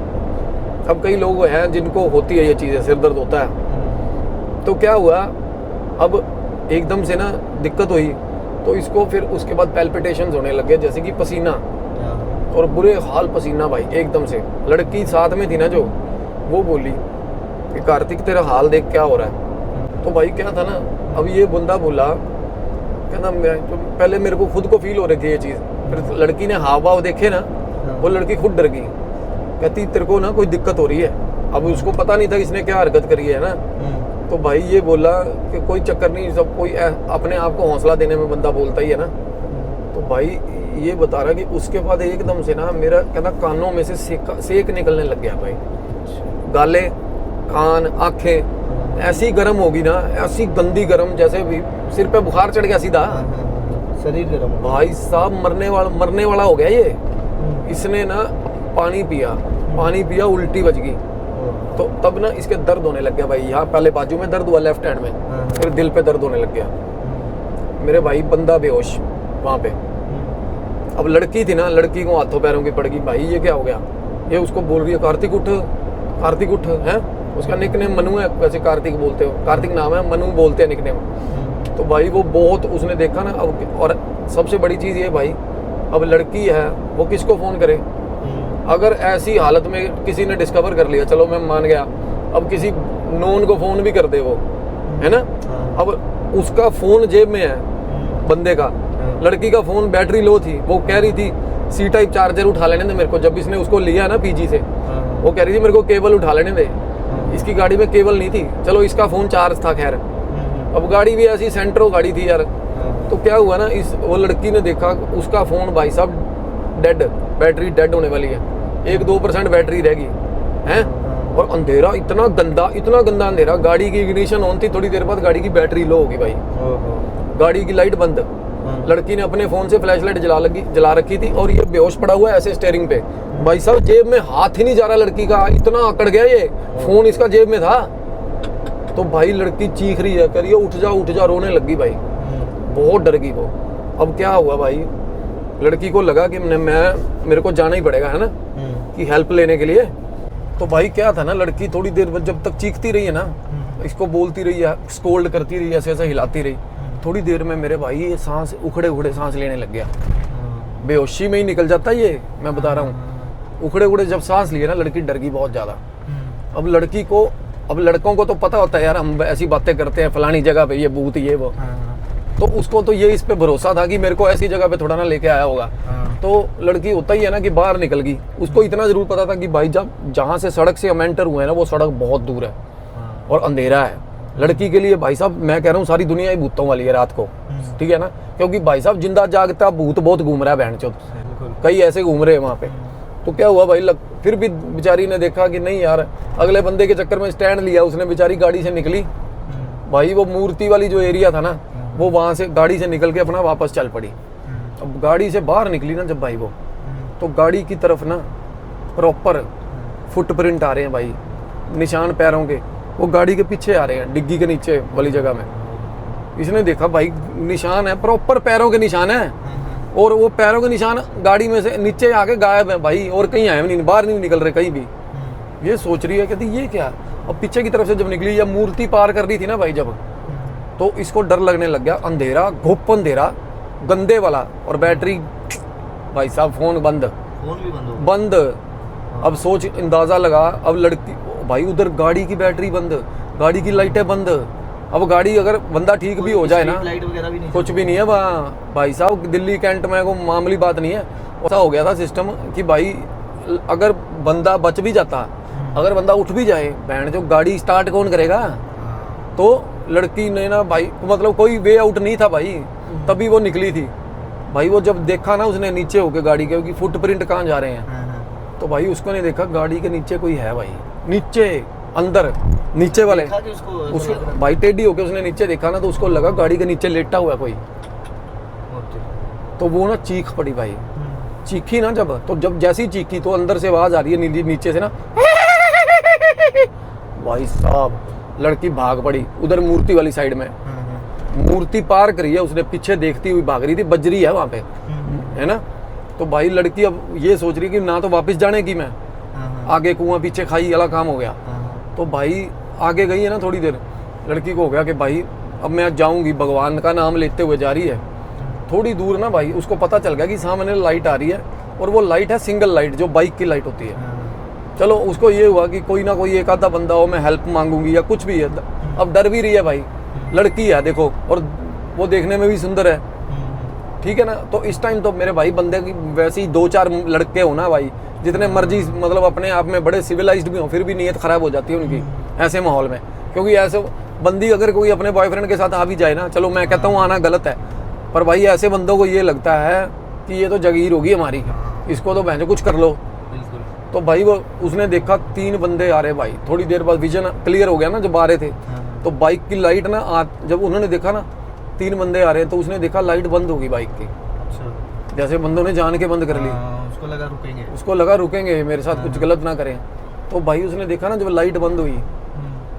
अब कई लोग हैं जिनको होती है ये चीज़ें, सिर दर्द होता है। तो क्या हुआ, अब एकदम से ना दिक्कत हुई, तो इसको फिर उसके बाद पैल्पिटेशंस होने लग गए, जैसे कि पसीना, और बुरे हाल पसीना भाई एकदम से। लड़की साथ में थी ना जो, वो बोली कि कार्तिक तेरा हाल देख क्या हो रहा है। तो भाई क्या था ना, अब ये बंदा बोला, कहना मैं तो पहले मेरे को खुद को फील हो रही थी ये चीज़, फिर लड़की ने हाव भाव देखे ना, वो लड़की खुद डर गई, कहती तेरे को ना कोई दिक्कत हो रही है। अब उसको पता नहीं था इसने क्या हरकत करी है ना। तो भाई ये बोला कि कोई चक्कर नहीं, सब कोई अपने आप को हौसला देने में बंदा बोलता ही है ना। तो भाई ये बता रहा कि उसके बाद एकदम से ना मेरा कहना कानों में से सेक निकलने लग गया भाई, गाले, कान, आंखें ऐसी गर्म होगी ना, ऐसी गंदी गर्म, जैसे भी सिर पे बुखार चढ़ गया सीधा, शरीर गर्म भाई साहब मरने वाला हो गया ये। इसने ना पानी पिया, उल्टी बच गई। तो तब ना इसके दर्द होने लग गया भाई, यहाँ पहले बाजू में दर्द हुआ लेफ्ट हैंड में, फिर दिल पे दर्द होने लग गया। मेरे भाई बंदा बेहोश वहाँ पे। अब लड़की थी ना, लड़की को हाथों पैरों की पड़ गई, भाई ये क्या हो गया। ये उसको बोल रही है कार्तिक उठ, कार्तिक उठ है। उसका निकनेम मनु है, वैसे कार्तिक बोलते हो, कार्तिक नाम है, मनु बोलते हैं निकनेम। तो भाई वो बहुत उसने देखा ना। अब और सबसे बड़ी चीज़ ये भाई, अब लड़की है वो किसको फ़ोन करे। अगर ऐसी हालत में किसी ने डिस्कवर कर लिया, चलो मैं मान गया, अब किसी नोन को फ़ोन भी कर दे वो, है ना। अब उसका फ़ोन जेब में है बंदे का, लड़की का फ़ोन बैटरी लो थी, वो कह रही थी सी टाइप चार्जर उठा लेने दे मेरे को। जब इसने उसको लिया ना पीजी से, वो कह रही थी मेरे को केबल उठा लेने दे। इसकी गाड़ी में केबल नहीं थी, चलो इसका फ़ोन चार्ज था खैर। अब गाड़ी भी ऐसी सेंट्रो गाड़ी थी यार। तो क्या हुआ ना, वो लड़की ने देखा उसका फ़ोन भाई साहब डेड, बैटरी डेड होने वाली है, 1-2% बैटरी रहेगी हैं। और अंधेरा इतना गंदा अंधेरा, गाड़ी की इग्निशन ऑन थी, थोड़ी देर बाद गाड़ी की बैटरी लो होगी भाई, गाड़ी की लाइट बंद। लड़की ने अपने फ़ोन से फ्लैश लाइट जला रखी थी, और ये बेहोश पड़ा हुआ है ऐसे स्टीयरिंग पे। भाई साहब जेब में हाथ ही नहीं जा रहा लड़की का, इतना अकड़ गया ये, फ़ोन इसका जेब में था। तो भाई लड़की चीख रही है, कह रही है उठ जा, रोने लग गई भाई, बहुत डर गई वो। अब क्या हुआ भाई, लड़की को लगा कि मेरे को जाना ही पड़ेगा, है ना, कि हेल्प लेने के लिए। तो भाई क्या था ना, लड़की थोड़ी देर जब तक चीखती रही है ना, इसको बोलती रही है, स्कोल्ड करती रही है, ऐसे हिलाती रही, थोड़ी देर में मेरे भाई ये सांस उखड़े सांस लेने लग गया। बेहोशी में ही निकल जाता है ये, मैं बता रहा हूँ। उखड़े जब सांस लिए ना, लड़की डर गई बहुत ज़्यादा। अब लड़कों को तो पता होता है यार, हम ऐसी बातें करते हैं फलानी जगह पे ये भूत ये वो, तो उसको तो ये इस पे भरोसा था कि मेरे को ऐसी जगह पे थोड़ा ना लेके आया होगा। तो लड़की होता ही है ना कि बाहर निकल गई। उसको इतना जरूर पता था कि भाई जब जहाँ से सड़क से हम एंटर हुए हैं ना, वो सड़क बहुत दूर है और अंधेरा है। लड़की के लिए भाई साहब मैं कह रहा हूँ सारी दुनिया ही भूतों वाली है रात को, ठीक है ना, क्योंकि भाई साहब जिंदा जागता भूत बहुत घूम रहा है बहनचोद, कई ऐसे घूम रहे हैं वहाँ पे। तो क्या हुआ भाई, फिर भी बेचारी ने देखा कि नहीं यार, अगले बंदे के चक्कर में स्टैंड लिया उसने, बेचारी गाड़ी से निकली भाई। वो मूर्ति वाली जो एरिया था ना, वो वहाँ से गाड़ी से निकल के अपना वापस चल पड़ी। अब गाड़ी से बाहर निकली ना जब भाई वो, तो गाड़ी की तरफ ना प्रॉपर फुटप्रिंट आ रहे हैं भाई, निशान पैरों के, वो गाड़ी के पीछे आ रहे हैं, डिग्गी के नीचे वाली जगह में। इसने देखा भाई निशान है, प्रॉपर पैरों के निशान है, और वो पैरों के निशान गाड़ी में से नीचे आके गायब है भाई, और कहीं आए नहीं, बाहर नहीं निकल रहे कहीं भी। ये सोच रही है, कहती ये क्या। अब पीछे की तरफ से जब निकली, जब मूर्ति पार कर रही थी ना भाई जब, तो इसको डर लगने लग गया। अंधेरा, घुप अंधेरा, गंदे वाला, और बैटरी भाई साहब, फोन भी बंद। अब सोच, अंदाजा लगा, अब लड़की भाई उधर गाड़ी की बैटरी बंद, गाड़ी की लाइटें बंद। अब गाड़ी अगर बंदा ठीक भी हो जाए ना, लाइट वगैरह भी नहीं, कुछ भी नहीं है वहाँ भाई साहब। दिल्ली कैंट में को मामूली बात नहीं है। ऐसा हो गया था सिस्टम कि भाई अगर बंदा बच भी जाता, अगर बंदा उठ भी जाए, बहन जो गाड़ी स्टार्ट कौन करेगा। तो लड़की ने ना भाई, मतलब कोई वे आउट नहीं था भाई, तभी वो निकली थी भाई। वो जब देखा ना उसने नीचे होके गाड़ी के कि फुटप्रिंट कहाँ जा रहे हैं, तो भाई उसको नहीं देखा गाड़ी के नीचे कोई है भाई, नीचे अंदर नीचे वाले उसको भाई टेढ़ी होके उसने नीचे देखा ना, तो उसको लगा गाड़ी के नीचे लेटा हुआ कोई। तो वो ना चीख पड़ी भाई, चीखी ना जब, तो जब जैसी चीखी तो अंदर से आवाज आ रही है नीचे से ना, भाई साहब लड़की भाग पड़ी उधर मूर्ति वाली साइड में। मूर्ति पार करी है उसने, पीछे देखती हुई भाग रही थी, बजरी है वहां पे, है ना। तो भाई लड़की अब ये सोच रही कि ना तो वापस जाने की मैं, आगे कुआं पीछे खाई वाला काम हो गया। तो भाई आगे गई है ना थोड़ी देर, लड़की को हो गया कि भाई अब मैं जाऊंगी, भगवान का नाम लेते हुए जा रही है। थोड़ी दूर ना भाई उसको पता चल गया कि सामने लाइट आ रही है, और वो लाइट है सिंगल लाइट, जो बाइक की लाइट होती है। चलो उसको ये हुआ कि कोई ना कोई एक आधा बंदा हो, मैं हेल्प मांगूंगी या कुछ भी है। अब डर भी रही है भाई, लड़की है देखो, और वो देखने में भी सुंदर है, ठीक है ना। तो इस टाइम तो मेरे भाई बंदे की वैसे ही 2-4 लड़के हो ना भाई, जितने मर्जी मतलब अपने आप में बड़े सिविलाइज्ड भी हो, फिर भी नीयत खराब हो जाती है उनकी ऐसे माहौल में। क्योंकि ऐसे बंदी अगर कोई अपने बॉयफ्रेंड के साथ आ भी जाए ना, चलो मैं कहता हूँ आना गलत है, पर भाई ऐसे बंदों को ये लगता है कि ये तो जगीर होगी हमारी, इसको तो बहन कुछ कर लो। तो भाई वो उसने देखा 3 बंदे आ रहे भाई, थोड़ी देर बाद विजन क्लियर हो गया ना जब आ रहे थे, तो बाइक की लाइट ना जब उन्होंने देखा ना 3 बंदे आ रहे, तो उसने देखा लाइट बंद होगी बाइक की। अच्छा। जैसे बंदों ने जान के बंद कर ली, उसको लगा रुकेंगे मेरे साथ कुछ गलत ना करें। तो भाई उसने देखा ना जब लाइट बंद हुई,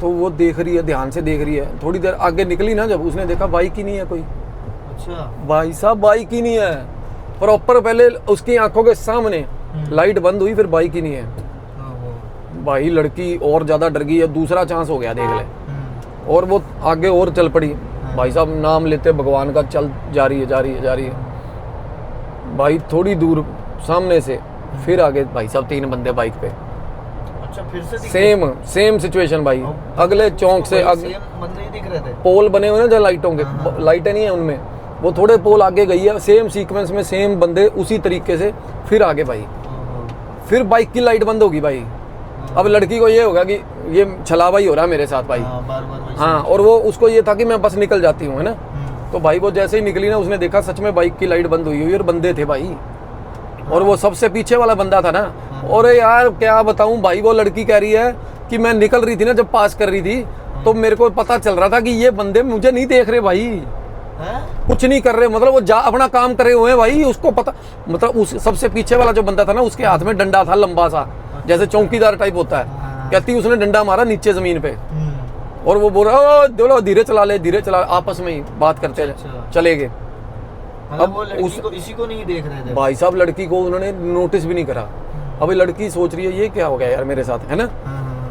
तो वो देख रही है, ध्यान से देख रही है। थोड़ी देर आगे निकली ना जब, उसने देखा बाइक ही नहीं है कोई। अच्छा भाई साहब बाइक ही नहीं है प्रॉपर, पहले उसकी आंखों के सामने लाइट बंद हुई, फिर बाइक ही नहीं है। भाई लड़की और ज्यादा डर गई है, दूसरा चांस हो गया देख ले, और वो आगे और चल पड़ी। भाई साहब नाम लेते भगवान का, चल जा रही है भाई। थोड़ी दूर सामने से फिर आगे भाई साहब 3 बंदे बाइक पे। अच्छा फिर से सेम सिचुएशन भाई, अगले चौक से बंदे ही दिख रहे थे, पोल बने हुए ना जो लाइटों के, लाइटें नहीं है उनमें, वो थोड़े पोल आगे गई है, सेम सीक्वेंस में सेम बंदे उसी तरीके से फिर आगे भाई। फिर बाइक की लाइट बंद होगी भाई। अब लड़की को ये होगा कि ये छलावा ही हो रहा है मेरे साथ भाई, हाँ, और वो उसको ये था कि मैं बस निकल जाती हूँ, है ना। तो भाई वो जैसे ही निकली ना, उसने देखा सच में बाइक की लाइट बंद हुई और बंदे थे भाई, और वो सबसे पीछे वाला बंदा था ना। और यार क्या बताऊं भाई, वो लड़की कह रही है कि मैं निकल रही थी ना जब पास कर रही थी, तो मेरे को पता चल रहा था कि ये बंदे मुझे नहीं देख रहे भाई, कुछ नहीं कर रहे, मतलब वो अपना काम कर रहे हुए हैं भाई। उसको पता, मतलब उस सबसे पीछे वाला जो बंदा था ना, उसके हाथ में डंडा था लंबा सा, जैसे चौकीदार टाइप होता है। कहती उसने डंडा मारा नीचे जमीन पे, और वो बोल रहा है धीरे चला, आपस में ही बात करते चले गए। अब वो लड़की को इसी को नहीं देख रहे थे भाई साहब, लड़की को उन्होंने नोटिस भी नहीं करा। अभी लड़की सोच रही है ये क्या हो गया यार मेरे साथ, है ना।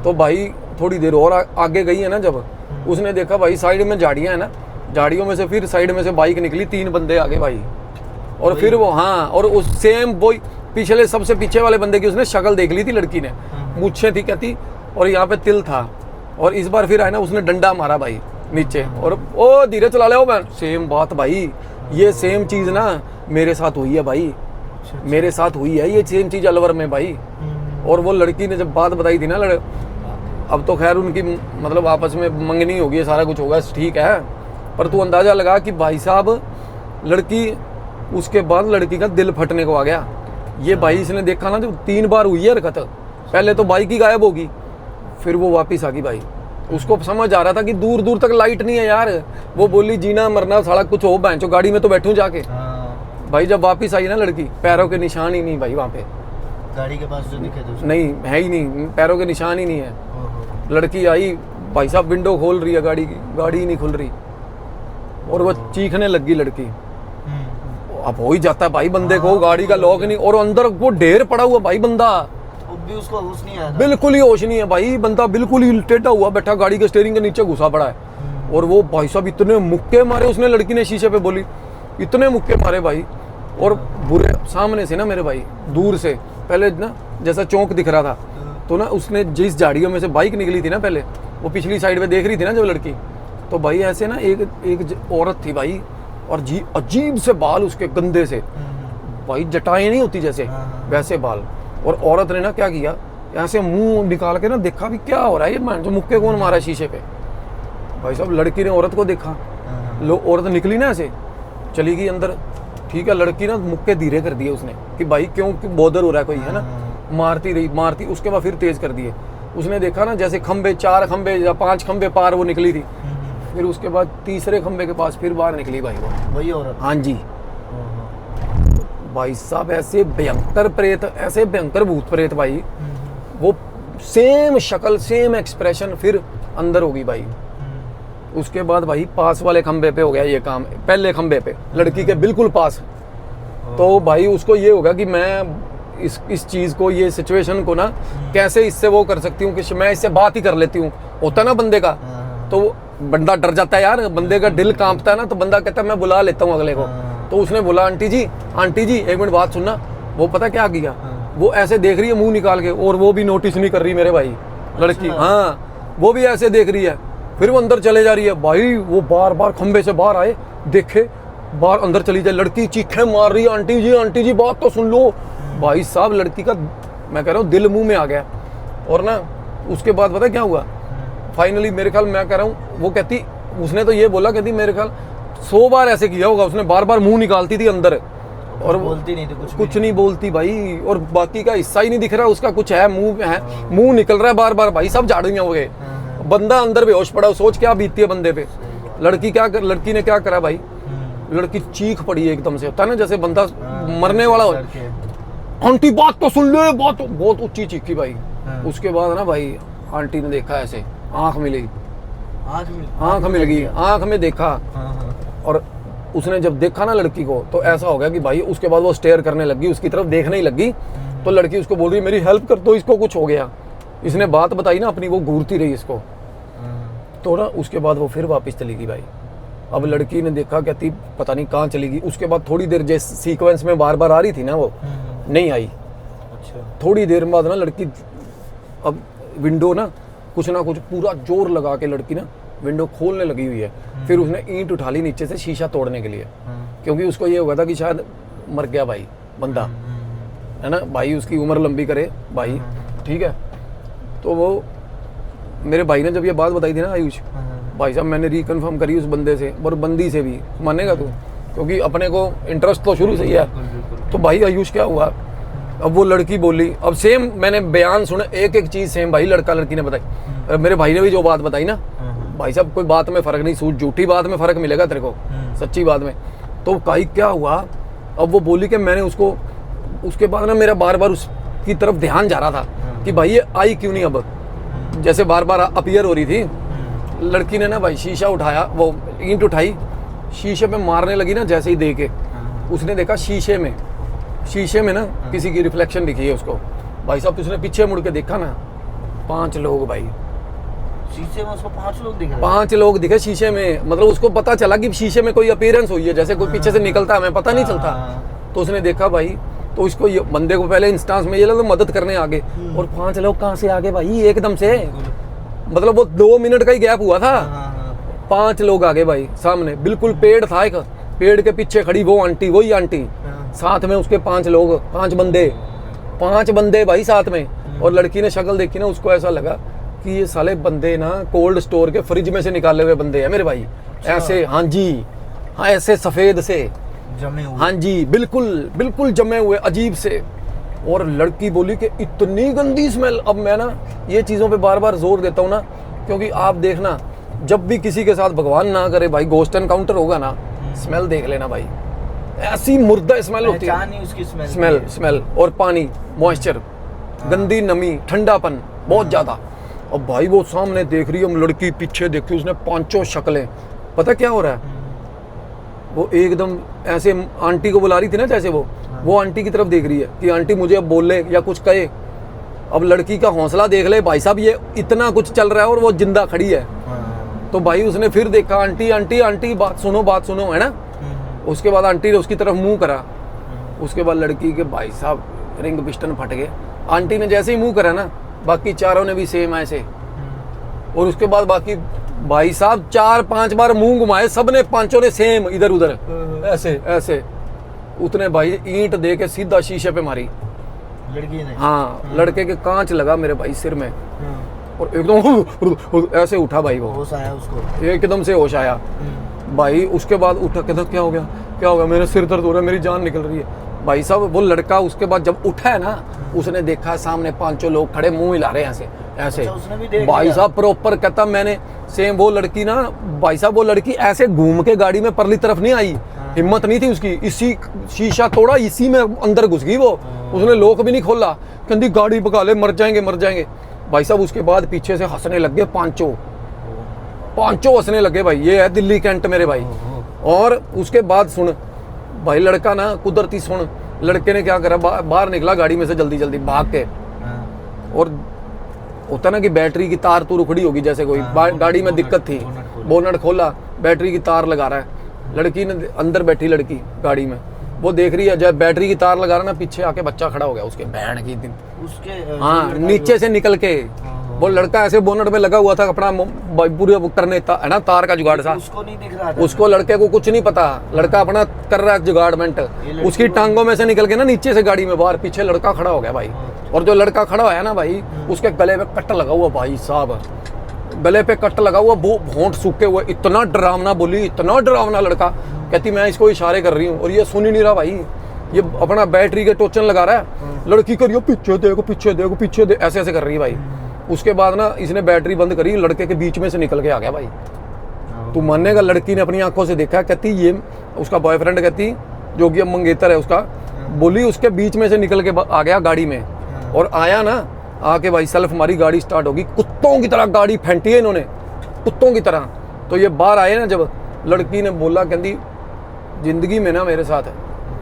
तो भाई थोड़ी देर और आगे गई है ना जब, उसने देखा भाई साइड में झाड़ियां है ना, झाड़ियों में से फिर साइड में से बाइक निकली, 3 बंदे आगे भाई। और फिर वो, हाँ, और उस सेम वही पिछले सबसे पीछे वाले बंदे की उसने शक्ल देख ली थी लड़की ने, मूछें थी कहती, और यहाँ पे तिल था। और इस बार फिर आया ना, उसने डंडा मारा भाई नीचे, और ओ धीरे चला ले। ओ सेम बात भाई, ये सेम चीज ना मेरे साथ हुई है भाई, मेरे साथ हुई है ये सेम चीज अलवर में भाई। और वो लड़की ने जब बात बताई थी ना, अब तो खैर उनकी मतलब आपस में मंगनी होगी, सारा कुछ होगा, ठीक है, पर तू अंदाजा लगा कि भाई साहब लड़की, उसके बाद लड़की का दिल फटने को आ गया। ये भाई इसने देखा ना, जब 3 बार हुई है हरकत, पहले तो बाइक ही गायब होगी, फिर वो वापिस आ गई भाई। उसको समझ आ रहा था कि दूर दूर तक लाइट नहीं है यार। वो बोली जीना मरना साला कुछ हो, भैंचो गाड़ी में तो बैठूं जाके। भाई जब वापिस आई ना लड़की, पैरों के निशान ही नहीं भाई वहाँ पे, गाड़ी के पास जो दिखे थे नहीं है ही नहीं, पैरों के निशान ही नहीं है। लड़की आई भाई साहब, विंडो खोल रही है गाड़ी की, गाड़ी ही नहीं खुल रही, और वो चीखने लगी लड़की। अब हो ही जाता है भाई बंदे को, गाड़ी का लॉक नहीं, और अंदर वो ढेर पड़ा हुआ भाई बंदा, भी उसको होश नहीं आया, बिल्कुल ही होश नहीं है भाई। बंदा बिल्कुल ही टेढ़ा हुआ बैठा, गाड़ी के स्टीयरिंग के नीचे घुसा पड़ा है। और वो भाई साहब इतने मुक्के मारे उसने, लड़की ने शीशे पे बोली, इतने मुक्के मारे भाई। और बुरे सामने से ना मेरे भाई, दूर से पहले ना जैसा चौक दिख रहा था, तो ना उसने जिस झाड़ियों में से बाइक निकली थी ना, पहले वो पिछली साइड में देख रही थी ना जब लड़की, तो भाई ऐसे ना एक औरत थी भाई, और अजीब से बाल उसके गंदे से भाई, जटाएं नहीं होती जैसे वैसे बाल। और औरत ने ना क्या किया, यहाँ से मुंह निकाल के ना देखा भी क्या हो रहा है, ये जो मुक्के कौन मारा शीशे पे। भाई साहब लड़की ने औरत को देखा, औरत निकली ना ऐसे, चली गई अंदर, ठीक है। लड़की ना मुक्के धीरे कर दिए उसने कि भाई क्यों बॉदर हो रहा है कोई, है ना। मारती रही, उसके बाद फिर तेज कर दिए। उसने देखा ना जैसे खंबे, 4 खंबे या 5 खंबे पार वो निकली थी, फिर उसके बाद तीसरे खंबे के पास फिर बाहर निकली भाई वही औरत। हाँ जी भाई साहब, ऐसे भयंकर प्रेत, ऐसे भयंकर भूत प्रेत भाई, वो सेम शक्ल सेम एक्सप्रेशन, फिर अंदर होगी भाई। उसके बाद भाई पास वाले खंबे पे हो गया ये काम, पहले खंबे पे लड़की के बिल्कुल पास। तो भाई उसको ये होगा कि मैं इस चीज़ को, ये सिचुएशन को ना कैसे इससे वो कर सकती हूँ कि मैं इससे बात ही कर लेती हूँ। होता ना बंदे का, तो बंदा डर जाता है यार, बंदे का दिल कांपता है ना, तो बंदा कहता है मैं बुला लेता हूँ अगले को। तो उसने बोला आंटी जी एक मिनट बात सुनना। वो पता क्या किया, वो ऐसे देख रही है मुंह निकाल के, और वो भी नोटिस नहीं कर रही मेरे भाई लड़की। हाँ, वो भी ऐसे देख रही है, फिर वो अंदर चले जा रही है भाई। वो बार बार खंबे से बाहर आए, देखे, बाहर अंदर चली जाए, लड़की चीखें मार रही है, आंटी जी बात तो सुन लो। भाई साहब लड़की का, मैं कह रहा हूँ, दिल मुंह में आ गया। और ना उसके बाद पता क्या हुआ, फाइनली मेरे ख्याल, मैं कह रहा हूँ, वो कहती, उसने तो ये बोला, कहती मेरे ख्याल 100 बार ऐसे किया होगा उसने, बार बार मुंह निकालती थी अंदर, और बोलती नहीं थी, कुछ नहीं बोलती भाई, और बाकी का हिस्सा ही नहीं दिख रहा उसका, कुछ है मुंह है, मुंह निकल रहा है बार बार भाई, सब झाड़ियां हो गए। बंदा अंदर बेहोश पड़ा, सोच क्या बीतती है बंदे पे। लड़की ने क्या करा भाई, लड़की चीख पड़ी एकदम से, होता है ना जैसे बंदा मरने वाला हो, आंटी बात तो सुन ले, बात तो, बहुत ऊंची चीखी भाई। उसके बाद ना भाई आंटी ने देखा, ऐसे आंख मिली, आंख मिल गई, आंख में देखा, और उसने जब देखा ना लड़की को, तो ऐसा हो गया कि भाई, उसके बाद वो स्टेयर करने लगी, उसकी तरफ देखने ही लगी। तो लड़की उसको बोल रही मेरी हेल्प कर दो, इसको कुछ हो गया। इसने बात बताई ना अपनी, वो घूरती रही इसको, तो ना उसके बाद वो फिर वापस चली गई भाई। अब लड़की ने देखा, कहती पता नहीं कहाँ चली गई। उसके बाद थोड़ी देर जैसे सीक्वेंस में बार बार आ रही थी ना, वो नहीं आई। अच्छा। थोड़ी देर बाद ना लड़की, अब विंडो ना कुछ पूरा जोर लगा के लड़की ना विंडो खोलने लगी हुई है। फिर उसने ईंट उठा ली नीचे से शीशा तोड़ने के लिए, क्योंकि उसको ये हुआ था कि शायद मर गया भाई बंदा, है ना, भाई उसकी उम्र लंबी करे भाई, ठीक है। तो वो मेरे भाई ने जब ये बात बताई थी ना आयुष, भाई साहब मैंने रिकन्फर्म करी उस बंदे से और बंदी से भी, मानेगा तू, क्योंकि अपने को इंटरेस्ट तो शुरू से ही है। तो भाई आयुष क्या हुआ, अब वो लड़की बोली, अब सेम मैंने बयान सुने, एक चीज सेम भाई लड़का लड़की ने बताई। मेरे भाई ने भी जो बात बताई ना, भाई साहब कोई बात में फर्क नहीं, सूझ झूठी बात में फर्क मिलेगा तेरे को, सच्ची बात में। तो भाई क्या हुआ, अब वो बोली कि मैंने उसको, उसके बाद ना मेरा बार बार उसकी तरफ ध्यान जा रहा था कि भाई ये आई क्यों नहीं, अब जैसे बार बार अपीयर हो रही थी। लड़की ने ना भाई शीशा उठाया, वो ईंट उठाई, शीशे पे मारने लगी ना, जैसे ही देखे उसने देखा शीशे में ना किसी की रिफ्लेक्शन दिखी है उसको। भाई साहब उसने पीछे मुड़ के देखा ना, 5 लोग भाई शीशे में, उसको 5 लोग दिखे। 5 लोग दिखे शीशे में, मतलब उसको पता चला कि शीशे में कोई अपीयरेंस हुई है, जैसे कोई पीछे से निकलता है, हमें पता नहीं चलता। तो उसने देखा भाई, तो उसको ये बंदे को पहले इंस्टांस में ये लगा मदद करने आगे, और 5 लोग कहाँ से आगे भाई एकदम से, मतलब वो 2 मिनट का ही गैप हुआ था। 5 लोग आगे भाई सामने, बिल्कुल पेड़ था, एक पेड़ के पीछे खड़ी वो आंटी, वही आंटी, साथ में उसके 5 लोग, 5 बंदे भाई साथ में। और लड़की ने शक्ल देखी ना, उसको ऐसा लगा कि ये साले बंदे ना कोल्ड स्टोर के फ्रिज में से निकाले हुए बंदे हैं मेरे भाई, ऐसे, हाँ जी, हाँ ऐसे सफेद से जमे हुए, हाँ जी, बिल्कुल जमे हुए, अजीब से। और लड़की बोली कि इतनी गंदी स्मेल। अब मैं ना ये चीज़ों पे बार बार जोर देता हूँ ना, क्योंकि आप देखना, जब भी किसी के साथ भगवान ना करे भाई घोस्ट एनकाउंटर होगा ना, स्मेल देख लेना भाई, ऐसी मुर्दा स्मेल होती है, उसकी स्मेल और पानी, मॉइस्चर, गंदी नमी, ठंडापन बहुत ज्यादा। अब भाई वो सामने देख रही है, हम लड़की पीछे देखी, उसने 5 शक्लें, पता क्या हो रहा है, वो एकदम ऐसे आंटी को बुला रही थी ना, जैसे वो आंटी की तरफ देख रही है कि आंटी मुझे अब बोले या कुछ कहे। अब लड़की का हौसला देख ले भाई साहब, ये इतना कुछ चल रहा है और वो जिंदा खड़ी है। तो भाई उसने फिर देखा, आंटी बात सुनो, है ना। उसके बाद आंटी ने उसकी तरफ मुंह करा, उसके बाद लड़की के भाई साहब रिंग पिस्टन फट गए। आंटी ने जैसे ही मुंह करा ना, बाकी चारों ने भी सेम ऐसे, और उसके बाद बाकी भाई साहब 4-5 बार मुंह घुमाए, सबने 5 ने सेम इधर उधर ऐसे। उतने भाई ईंट दे के सीधा शीशे पे मारी लड़की ने। हाँ, लड़के के कांच लगा मेरे भाई सिर में, और एकदम ऐसे उठा भाई, वो होश आया उसको, एकदम से होश आया भाई। उसके बाद उठा, कहता क्या हो गया, मेरे सिर दर्द हो रहा है, मेरी जान निकल रही है। भाई साहब वो लड़का उसके बाद जब उठा है ना, उसने देखा सामने 5 लोग खड़े, मुंह हिला रहे हैं ऐसे। अच्छा, उसने भी देख भाई लिया। साहब प्रॉपर कहता, मैंने सेम वो लड़की ना, भाई साहब वो लड़की ऐसे घूम के गाड़ी में परली तरफ नहीं आई, हिम्मत नहीं थी उसकी, इसी शीशा तोड़ा, इसी में अंदर घुस गई वो, उसने लॉक भी नहीं खोला, कहती गाड़ी भगा ले, मर जाएंगे। भाई साहब उसके बाद पीछे से हंसने लग गए 5 हंसने लगे भाई, ये है दिल्ली कैंट मेरे भाई। और उसके बाद सुन भाई, लड़का ना कुदरती सुन, लड़के ने क्या करा, बाहर निकला गाड़ी में से जल्दी जल्दी भाग के, और होता ना कि बैटरी की तार तो उखड़ी होगी जैसे कोई, गाड़ी में दिक्कत थी, बोनट खोला, बैटरी की तार लगा रहा है। लड़की ने, अंदर बैठी लड़की गाड़ी में, वो देख रही है जब बैटरी की तार लगा रहा ना, पीछे आके बच्चा खड़ा हो गया उसके बहन की दिन उसके हाँ नीचे से निकल के। वो लड़का ऐसे बोनट में लगा हुआ था, अपना पूरे करने है ना तार का जुगाड़ था, उसको नहीं दिख रहा था, उसको लड़के को कुछ नहीं पता, लड़का अपना कर रहा है जुगाड़मेंट, उसकी टांगों में से निकल के ना नीचे से गाड़ी में बाहर, पीछे लड़का खड़ा हो गया भाई। और जो लड़का खड़ा हुआ है ना भाई, उसके गले पे कट लगा हुआ भाई साहब, गले पे कट लगा हुआ, वो होंठ सूखे हुए, इतना डरावना बोली, इतना डरावना लड़का। कहती मैं इसको इशारे कर रही हूँ और ये सुन ही नहीं रहा भाई, ये अपना बैटरी के टोचन लगा रहा है। लड़की करियो पीछे देखो पीछे देखो पीछे दे, ऐसे ऐसे कर रही है भाई। उसके बाद ना इसने बैटरी बंद करी, लड़के के बीच में से निकल के आ गया भाई। तू मानेगा, लड़की ने अपनी आंखों से देखा, कहती ये उसका बॉयफ्रेंड, कहती जो कि अब मंगेतर है उसका, बोली उसके बीच में से निकल के आ गया गाड़ी में, और आया ना, आके भाई सेल्फ मारी, गाड़ी स्टार्ट होगी, कुत्तों की तरह गाड़ी फेंटी है इन्होंने, कुत्तों की तरह। तो ये बाहर आए ना, जब लड़की ने बोला, कहती जिंदगी में ना मेरे साथ है,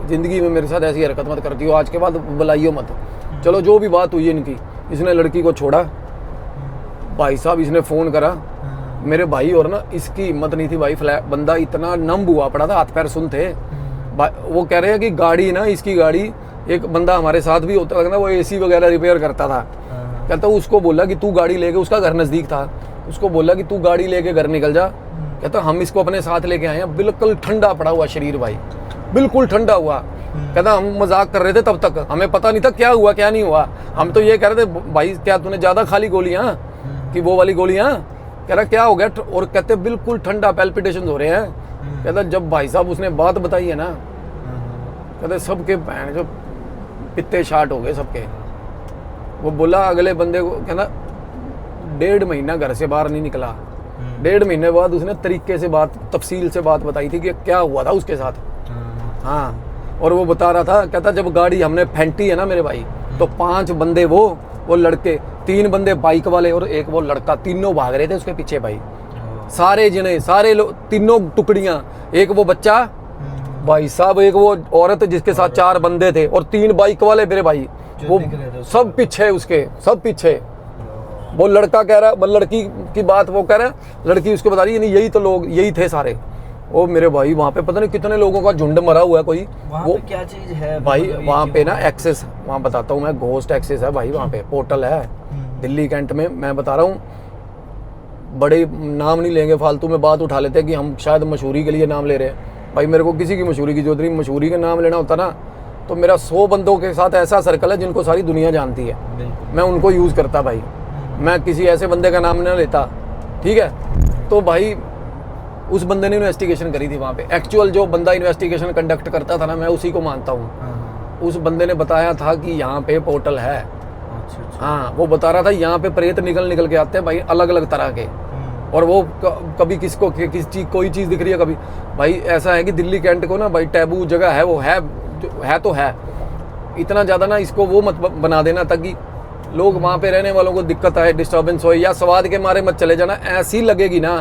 जिंदगी में मेरे साथ ऐसी हरकत मत करती हो, आज के बाद बुलाइयो मत। चलो जो भी बात हुई इनकी, इसने लड़की को छोड़ा भाई साहब, इसने फ़ोन करा मेरे भाई, और ना इसकी हिम्मत नहीं थी भाई, बंदा इतना नम हुआ पड़ा था, हाथ पैर सुन थे। वो कह रहे हैं कि गाड़ी ना, इसकी गाड़ी, एक बंदा हमारे साथ भी होता था ना, वो एसी वगैरह रिपेयर करता था, कहता उसको बोला कि तू गाड़ी लेके, उसका घर नज़दीक था, उसको बोला कि तू गाड़ी लेके घर निकल जा। कहता हम इसको अपने साथ लेके आए हैं, बिल्कुल ठंडा पड़ा हुआ शरीर भाई, बिल्कुल ठंडा हुआ। कहता हम मजाक कर रहे थे तब तक, हमें पता नहीं था क्या हुआ क्या नहीं हुआ, हम तो ये कह रहे थे भाई क्या तूने ज़्यादा खाली गोलियाँ कि वो वाली गोलियाँ, कह रहा क्या हो गया, और कहते बिल्कुल ठंडा, पैल्पिटेशन हो रहे हैं। कहता जब भाई साहब उसने बात बताई है ना, कहते सबके पैर जो पित्ते शार्ट हो गए सबके। वो बोला अगले बंदे को, कहना 1.5 महीना घर से बाहर नहीं निकला, 1.5 महीने बाद उसने तरीके से बात, तफसील से बात बताई थी कि क्या हुआ था उसके साथ। हाँ, और वो बता रहा था, कहता जब गाड़ी हमने फेंटी है ना मेरे भाई, तो 5 बंदे वो लड़के, 3 बंदे बाइक वाले और एक वो लड़का, तीनों भाग रहे थे उसके पीछे भाई, सारे जने, सारे लोग, तीनों टुकड़ियां, एक वो बच्चा भाई साहब, एक वो औरत जिसके साथ 4 बंदे थे, और 3 बाइक वाले मेरे भाई, वो सब पीछे उसके, सब पीछे। वो लड़का कह रहा, लड़की की बात वो कह रहा, लड़की उसको बता रही है, नहीं यही तो लोग, यही थे सारे। वो मेरे भाई वहाँ पे पता नहीं कितने लोगों का झुंड मरा हुआ है कोई। वो क्या चीज है भाई वहाँ पे ना एक्सेस, वहाँ बताता हूँ मैं, घोस्ट एक्सेस है भाई वहाँ पे, पोर्टल है दिल्ली कैंट में। मैं बता रहा हूँ, बड़े नाम नहीं लेंगे, फालतू में बात उठा लेते हैं कि हम शायद मशहूरी के लिए नाम ले रहे हैं। भाई मेरे को किसी की मशहूरी की जरूरत नहीं, मशहूरी का नाम लेना होता ना तो मेरा 100 बंदों के साथ ऐसा सर्कल है जिनको सारी दुनिया जानती है, मैं उनको यूज़ करता भाई, मैं किसी ऐसे बंदे का नाम नहीं लेता, ठीक है। तो भाई उस बंदे ने इन्वेस्टिगेशन करी थी वहाँ पे, एक्चुअल जो बंदा इन्वेस्टिगेशन कंडक्ट करता था ना, मैं उसी को मानता हूँ। उस बंदे ने बताया था कि यहाँ पे पोर्टल है। हाँ, वो बता रहा था यहाँ पे प्रेत निकल के आते हैं भाई, अलग अलग तरह के, और वो कभी किसको किस चीज, कोई चीज़ दिख रही है कभी। भाई ऐसा है कि दिल्ली कैंट को ना भाई टैबू जगह है, वो है तो है, इतना ज़्यादा ना इसको वो मत बना देना ताकि लोग वहाँ पे रहने वालों को दिक्कत आए, डिस्टर्बेंस हो, या स्वाद के मारे मत चले जाना। ऐसी लगेगी ना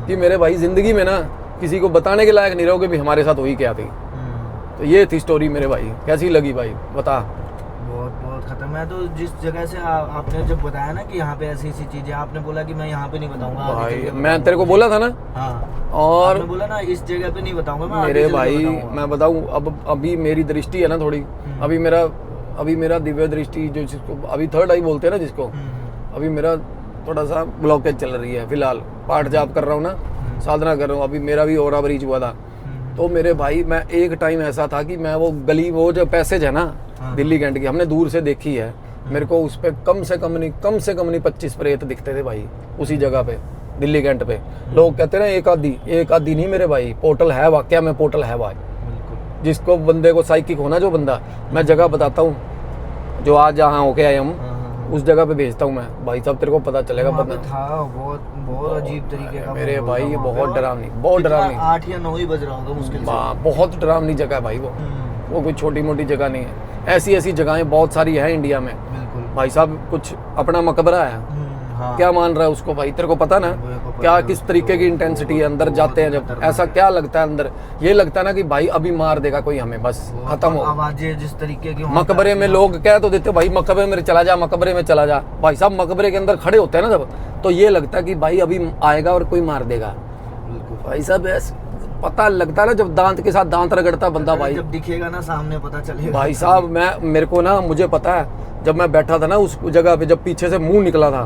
कि मेरे भाई ज़िंदगी में ना किसी को बताने के लायक नहीं रहोगे भी हमारे साथ हुई क्या थी। तो ये थी स्टोरी मेरे भाई, कैसी लगी भाई बता। बहुत खतरनाक। मैं तो जिस जगह से आपने जब बताया ना कि यहाँ पे ऐसी चीजें, आपने बोला कि मैं यहाँ पे नहीं बताऊंगा भाई, मैं तेरे को बोला था ना। हाँ, और आपने बोला ना इस जगह पे नहीं बताऊंगा मैं, मेरे भाई मैं बताऊं, अब अभी मेरी दृष्टि है ना थोड़ी, अभी मेरा दिव्य दृष्टि जो जिसको अभी थर्ड आई बोलते हैं ना जिसको, अभी मेरा थोड़ा सा ब्लॉकेज चल रही है फिलहाल, पाठ जाप कर रहा हूँ ना, साधना कर रहा हूँ, अभी मेरा भी ओरा ब्रीच हुआ था। तो मेरे भाई मैं एक टाइम ऐसा था कि मैं वो गली, वो जो पैसेज है ना दिल्ली कैंट की, हमने दूर से देखी है, मेरे को उस पर कम से कम नहीं 25 प्रेत दिखते थे भाई उसी जगह पे दिल्ली कैंट पे। लोग कहते ना एक आधी नहीं मेरे भाई, पोर्टल है, वाकया में पोर्टल है भाई। जिसको बंदे को साइकिक होना, जो बंदा, मैं जगह बताता हूँ जो आज जहाँ होके आए हम, उस जगह पे भेजता हूँ मैं भाई साहब, तेरे को पता चलेगा। पता था बहुत अजीब तरीके का मेरे भाई, ये बहुत डरावनी 8 या 9 ही बज रहा होगा मुश्किल से, बहुत डरावनी जगह है भाई वो कोई छोटी मोटी जगह नहीं है। ऐसी जगहें बहुत सारी है इंडिया में भाई साहब, कुछ अपना मकबरा है, हाँ। क्या मान रहा है उसको भाई, तेरे को पता ना मेरे को पता क्या है, किस तरीके की इंटेंसिटी है अंदर जाते हैं जब, खतरनाक। ऐसा क्या लगता है अंदर, ये लगता है ना कि भाई अभी मार देगा कोई हमें, बस खत्म हो। आवाजें जिस तरीके की वहाँ मकबरे पे में लोग कह तो देते भाई मकबरे में चला जा, मकबरे में चला जा, भाई साहब मकबरे के अंदर खड़े होते हैं ना जब, तो ये लगता है कि भाई अभी आएगा और कोई मार देगा। बिल्कुल। भाई साहब पता लगता है ना जब दांत के साथ दांत रगड़ता बंदा भाई। जब दिखेगा ना सामने पता चलेगा भाई साहब मेरे को ना, मुझे पता है जब मैं बैठा था ना उस जगह पे, जब पीछे से मुंह निकला था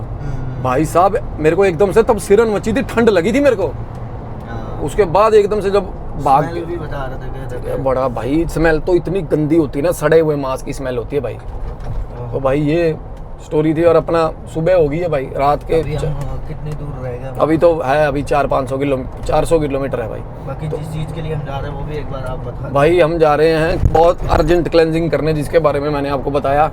भाई साहब, मेरे को एकदम से तब सिरन मची थी, ठंड लगी थी मेरे को। उसके बाद एकदम से जब भाग स्मेल भी बता रहे थे कहते बड़ा भाई, स्मेल तो इतनी गंदी होती है ना, सड़े हुए मांस की स्मेल होती है भाई। तो भाई ये स्टोरी थी, और अपना सुबह हो गई है भाई, रात के अभी हम कितनी दूर रहेगा अभी तो है, अभी 400 किलोमीटर है भाई। बाकी जिस चीज के लिए हम जा रहे हैं वो भी एक बार आप बता भाई हम जा रहे हैं बहुत अर्जेंट क्लेंजिंग करने, जिसके बारे में मैंने आपको बताया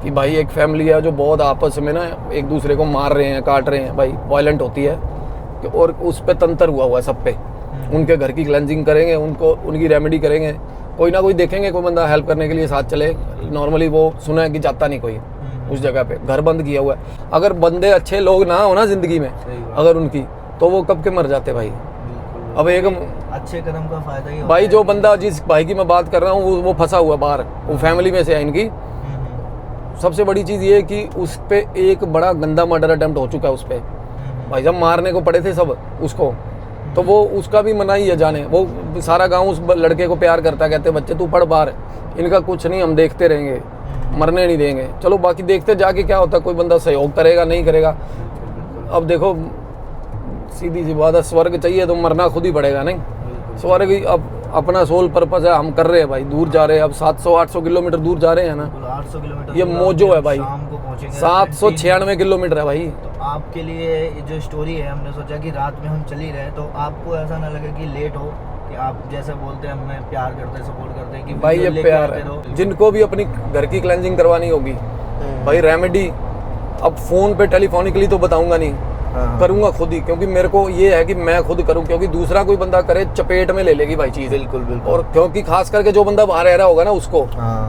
कि भाई एक फैमिली है जो बहुत आपस में ना एक दूसरे को मार रहे हैं, काट रहे हैं भाई, वायलेंट होती है, और उस पे तंत्र हुआ है सब पे। उनके घर की क्लेंजिंग करेंगे, उनको उनकी रेमेडी करेंगे, कोई ना कोई देखेंगे, कोई बंदा हेल्प करने के लिए साथ चले। नॉर्मली वो सुना है कि जाता नहीं कोई उस जगह पे, घर बंद किया हुआ है। अगर बंदे अच्छे लोग ना हो ना जिंदगी में, अगर उनकी, तो वो कब के मर जाते भाई। अब एक अच्छे कर्म का फायदा ही भाई, जो बंदा जिस भाई की मैं बात कर रहा हूँ वो फंसा हुआ बाहर, वो फैमिली में से है इनकी। सबसे बड़ी चीज ये है कि उस पे एक बड़ा गंदा मर्डर अटेम्प्ट हो चुका है उस पे भाई, जब मारने को पड़े थे सब उसको, तो वो उसका भी मना ही है जाने। वो सारा गांव उस लड़के को प्यार करता, कहते बच्चे तू पढ़ बाहर, इनका कुछ नहीं, हम देखते रहेंगे, मरने नहीं देंगे। चलो बाकी देखते जाके क्या होता है, कोई बंदा सहयोग करेगा नहीं करेगा। अब देखो सीधी सी बात है, स्वर्ग चाहिए तो मरना खुद ही पड़ेगा। नहीं स्वर्ग ही अब अपना सोल पर्पस है, हम कर रहे हैं भाई, दूर जा रहे हैं, अब 700-800 किलोमीटर दूर जा रहे हैं ना, 800 किलोमीटर ये मोजो है भाई, शाम को पहुंचेंगे 796 किलोमीटर है भाई। तो आपके लिए ये जो स्टोरी है, हमने सोचा कि रात में हम चल ही रहे, तो आपको ऐसा ना लगे कि लेट हो, कि आप जैसे बोलते हैं हमें प्यार करते हैं, सपोर्ट करते हैं कि भाई ये लेके प्यार आते है। रहो। जिनको भी अपनी घर की क्लेंजिंग करवानी होगी भाई, रेमेडी अब फोन पे टेलीफोनिकली तो बताऊंगा नहीं, करूंगा खुद ही, क्योंकि मेरे को ये है कि मैं खुद करूं, क्योंकि दूसरा कोई बंदा करे चपेट में ले लेगी भाई चीज। बिल्कुल बिल्कुल। और क्योंकि खास करके जो बंदा बाहर रह रहा होगा ना उसको,